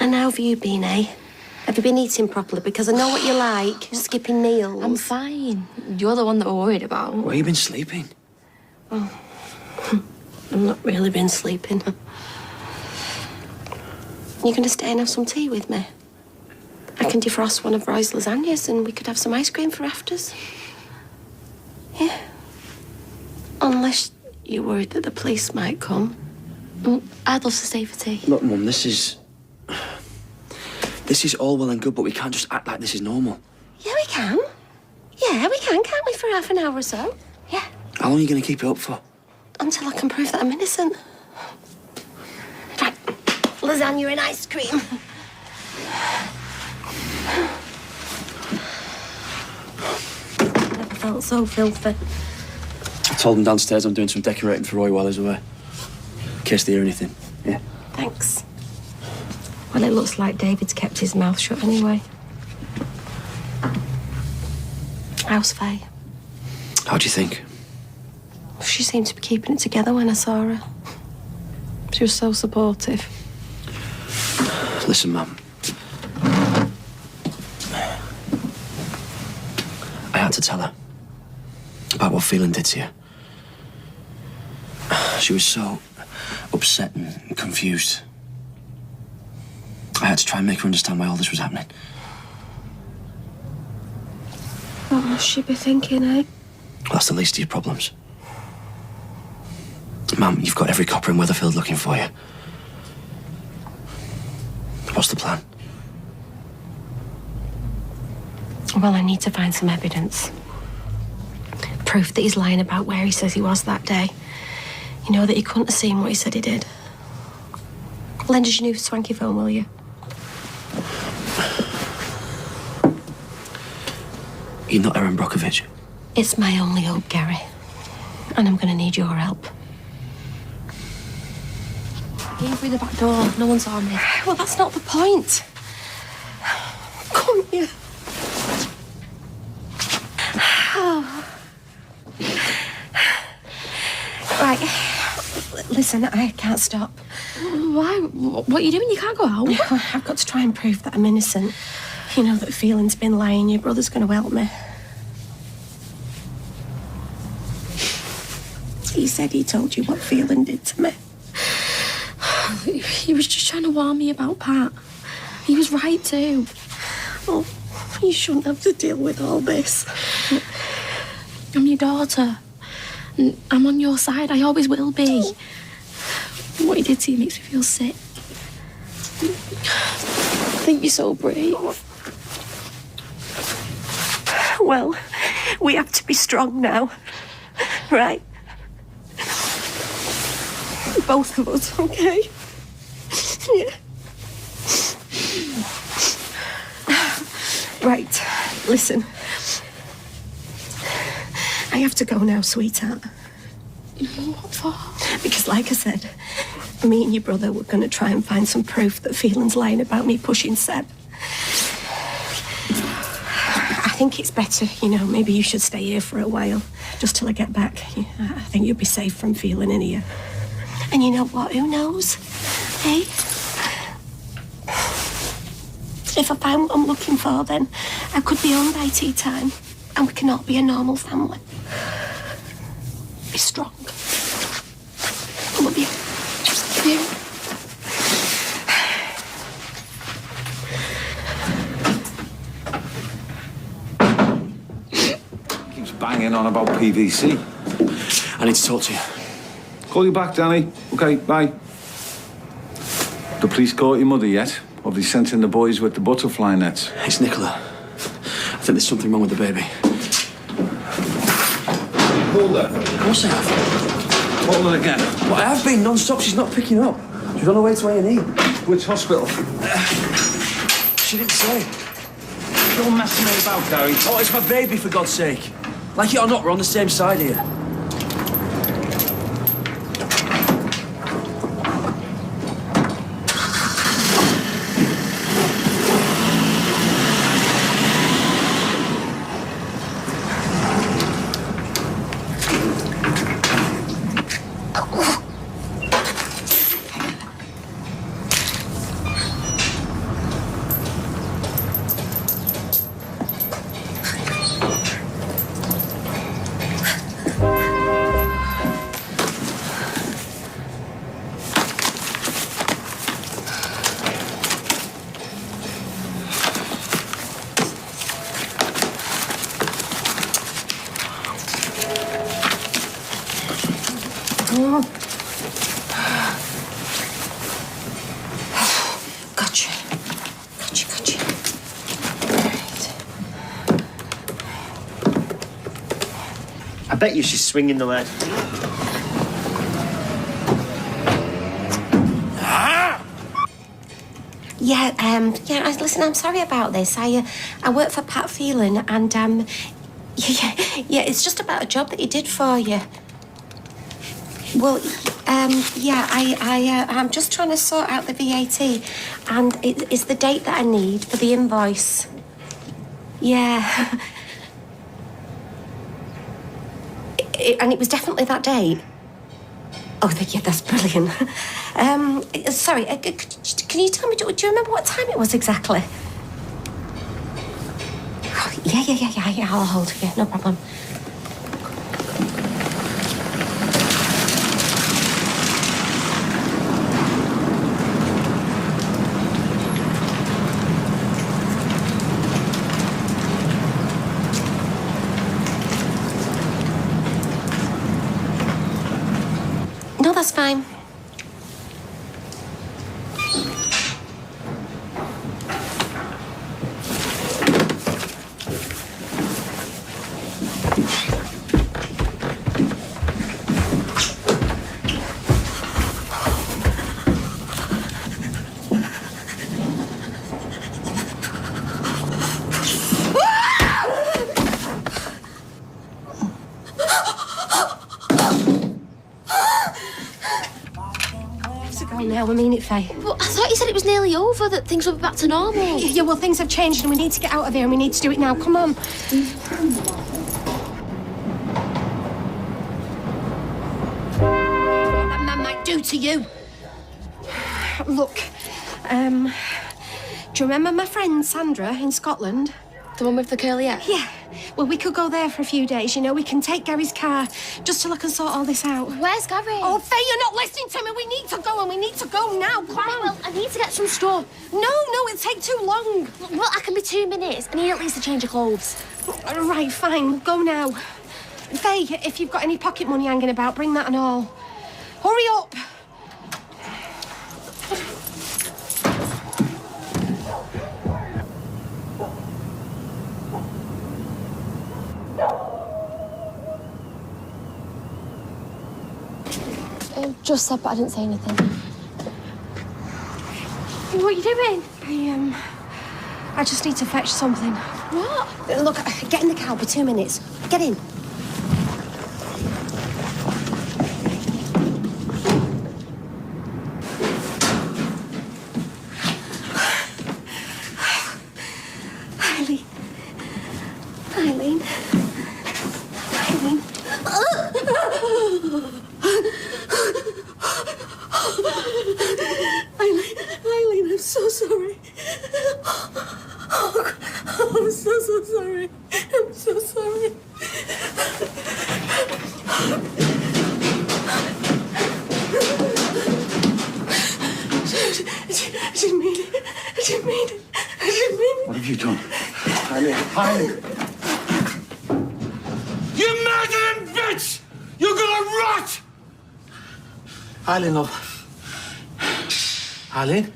And how have you been, eh? Have you been eating properly? Because I know what you like, skipping meals. I'm fine. You're the one that we're worried about. Where you been sleeping? Oh. I've not really been sleeping. You going to stay and have some tea with me? I can defrost one of Roy's lasagnas and we could have some ice cream for afters. Yeah. Unless you're worried that the police might come. I'd love to stay for tea. Look, Mum, this is all well and good, but we can't just act like this is normal. Yeah, we can. Yeah, we can, can't we, for half an hour or so? Yeah. How long are you going to keep it up for? Until I can prove that I'm innocent. Right. Lasagna and ice cream. Never felt so filthy. I told him downstairs I'm doing some decorating for Roy while he's away. In case they hear anything. Yeah. Thanks. Well, it looks like David's kept his mouth shut anyway. How's Faye? How do you think? She seemed to be keeping it together when I saw her. She was so supportive. Listen, Mum. I had to tell her about what Phelan did to you. She was so upset and confused. I had to try and make her understand why all this was happening. What must she be thinking, eh? Well, that's the least of your problems. Mum, you've got every copper in Weatherfield looking for you. What's the plan? Well, I need to find some evidence. Proof that he's lying about where he says he was that day. You know, that he couldn't have seen what he said he did. Lend us your new swanky phone, will you? You're not Erin Brockovich. It's my only hope, Gary. And I'm going to need your help. Came through the back door. No one saw me. Well, that's not the point. Come here. Right. Listen, I can't stop. Why? What are you doing? You can't go out. I've got to try and prove that I'm innocent. You know, that Phelan's been lying. Your brother's going to help me. He said he told you what Phelan did to me. He was just trying to warn me about Pat. He was right too. Oh, you shouldn't have to deal with all this. I'm your daughter. I'm on your side. I always will be. What he did to you makes me feel sick. I think you're so brave. Well, we have to be strong now. Right? Both of us, okay? Yeah. Right, listen. I have to go now, sweetheart. What for? Because, like I said, me and your brother were going to try and find some proof that Phelan's lying about me pushing Seb. I think it's better, you know, maybe you should stay here for a while, just till I get back. I think you'll be safe from Phelan in here. And you know what? Who knows? Hey? If I find what I'm looking for, then I could be home by tea time, and we can all be a normal family. Be strong. I love you. Keeps banging on about PVC. I need to talk to you. Call you back, Danny. Okay, bye. The police caught your mother yet? Probably sent in the boys with the butterfly nets. It's Nicola. I think there's something wrong with the baby. Hold her. Of course I have. Hold her again. Well, I have been non-stop. She's not picking up. She's on her way to A&E. Which hospital? She didn't say. Don't mess me about, Gary. Oh, it's my baby, for God's sake. Like it or not, we're on the same side here. Gotcha. I bet you she's swinging the lead. Listen, I'm sorry about this. I work for Pat Phelan, and it's just about a job that he did for you. Well, I'm just trying to sort out the VAT, and it's the date that I need for the invoice. Yeah. And it was definitely that date. Oh, yeah, that's brilliant. Sorry, can you tell me, do you remember what time it was exactly? Oh, yeah, I'll hold it, yeah, no problem. No, that's fine. Now, I mean it, Faye. But I thought you said it was nearly over, that things would be back to normal. Yeah, well, things have changed and we need to get out of here and we need to do it now. Come on. What that man might do to you. Look, do you remember my friend Sandra in Scotland? The one with the curly hair? Yeah. Well, we could go there for a few days, you know. We can take Gary's car just till I can sort all this out. Where's Gary? Oh, Faye, you're not listening to me. We need to go and we need to go now. Come on. Well, I need to get some stuff. No, it'll take too long. Well, I can be 2 minutes. I need at least a change of clothes. Right, fine. We'll go now. Faye, if you've got any pocket money hanging about, bring that and all. Hurry up. Just said, but I didn't say anything. What are you doing? I just need to fetch something. What? Look, get in the car. It'll be 2 minutes. Get in. Eileen. Eileen, I'm so sorry. Oh, I'm so sorry. I'm so sorry. I didn't mean it. What have you done? Eileen. You murdering bitch! You're gonna rot! Eileen, love. Eileen?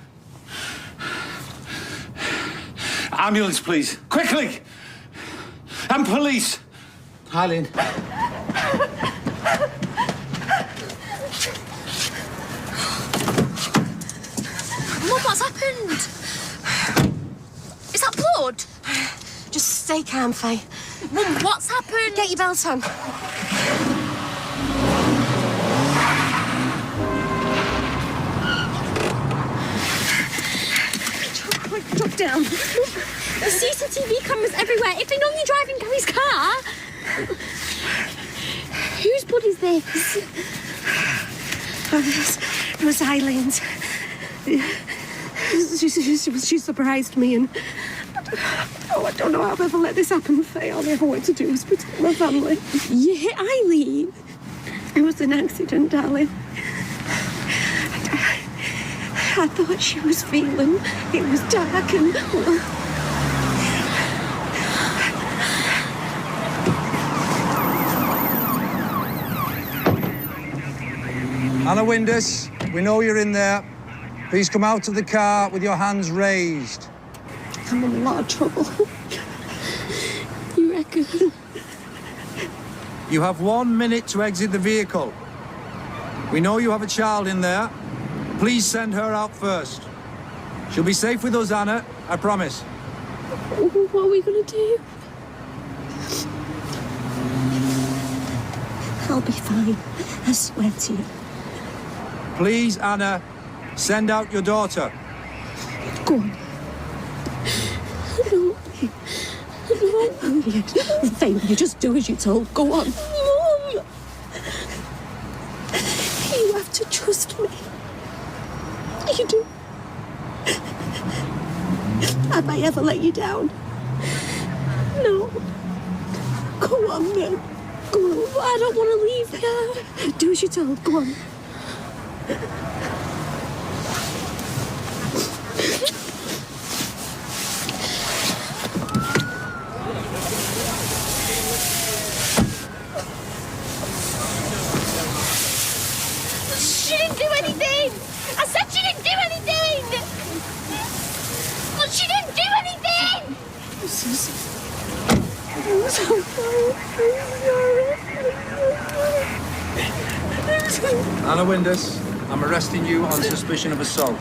Ambulance, please. Quickly! And police! Eileen. Mum, what's happened? Is that blood? Just stay calm, Faye. Mum, what's happened? Get your belt on. Drop down. There's CCTV cameras everywhere. If they know you're driving Gary's car... Whose blood is this? It was Eileen's. She surprised me and... I don't know how I've ever let this happen, Faye. All I ever wanted to do was protect my family. You hit Eileen? It was an accident, darling. I thought she was feeling. It was dark and... Anna Windass, we know you're in there. Please come out of the car with your hands raised. I'm in a lot of trouble. You reckon? You have 1 minute to exit the vehicle. We know you have a child in there. Please send her out first. She'll be safe with us, Anna, I promise. What are we gonna do? I'll be fine. I swear to you. Please, Anna, send out your daughter. Go on. No. No. Faye, you just do as you're told. Go on. Mum! You have to trust me. You do. Have I ever let you down? No. Go on, then. Go on. I don't want to leave you. Do as you're told. Go on. She didn't do anything! I said she didn't do anything! But she didn't do anything! I'm so sorry. I'm so sorry. Anna Windass, I'm arresting you on suspicion of assault.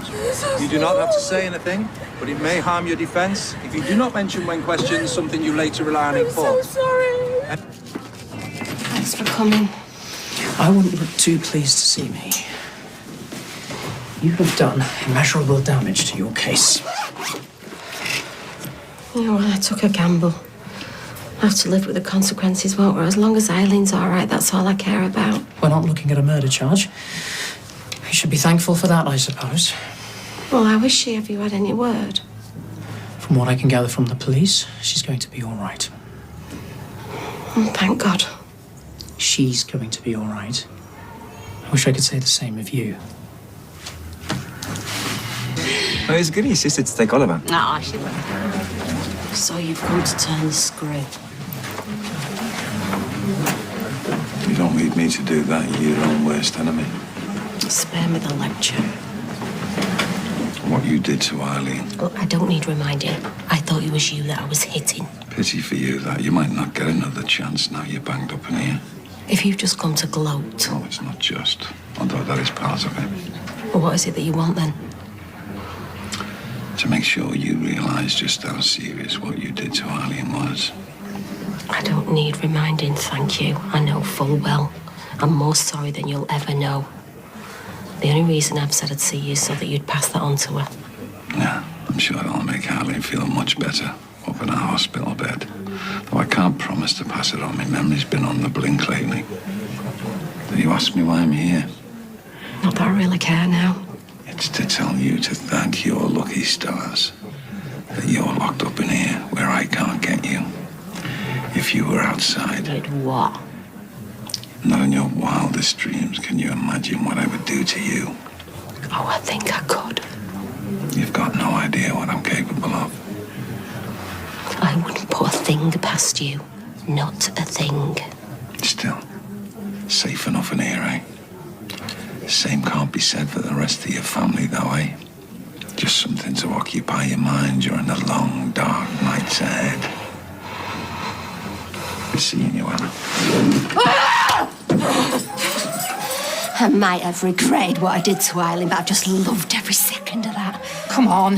You do not have to say anything, but it may harm your defence if you do not mention when questioned something you later rely on in court. I'm so sorry. Thanks for coming. I wouldn't look too pleased to see me. You have done immeasurable damage to your case. You know, I took a gamble. I have to live with the consequences, won't I? As long as Eileen's all right, that's all I care about. We're not looking at a murder charge. You should be thankful for that, I suppose. Well, how is she? Have you had any word? From what I can gather from the police, she's going to be all right. Oh, thank God. She's going to be all right. I wish I could say the same of you. Well, it's good of your sister to take Oliver. No, she won't. So you've come to turn the screw. You don't need me to do that. You're your own worst enemy. Spare me the lecture. What you did to Eileen. Look, I don't need reminding. I thought it was you that I was hitting. Pity for you that you might not get another chance now you're banged up in here. If you've just come to gloat. Oh, it's not just. Although that is part of it. Well, what is it that you want then? To make sure you realise just how serious what you did to Eileen was. I don't need reminding, thank you. I know full well. I'm more sorry than you'll ever know. The only reason I've said I'd see you is so that you'd pass that on to her. Yeah, I'm sure that'll make Eileen feel much better up in our hospital bed. Though I can't promise to pass it on. My memory's been on the blink lately. Did you ask me why I'm here? Not that I really care now. It's to tell you to thank your lucky stars that you're locked up in here where I can't get you. If you were outside... Did what? Not in your wildest dreams can you imagine what I would do to you. Oh, I think I could. You've got no idea what I'm capable of. I wouldn't put a thing past you. Not a thing. Still, safe enough in here, eh? Same can't be said for the rest of your family, though, eh? Just something to occupy your mind during the long, dark nights ahead. Be seeing you, Anna. I might have regretted what I did to Eileen, but I've just loved every second of that. Come on.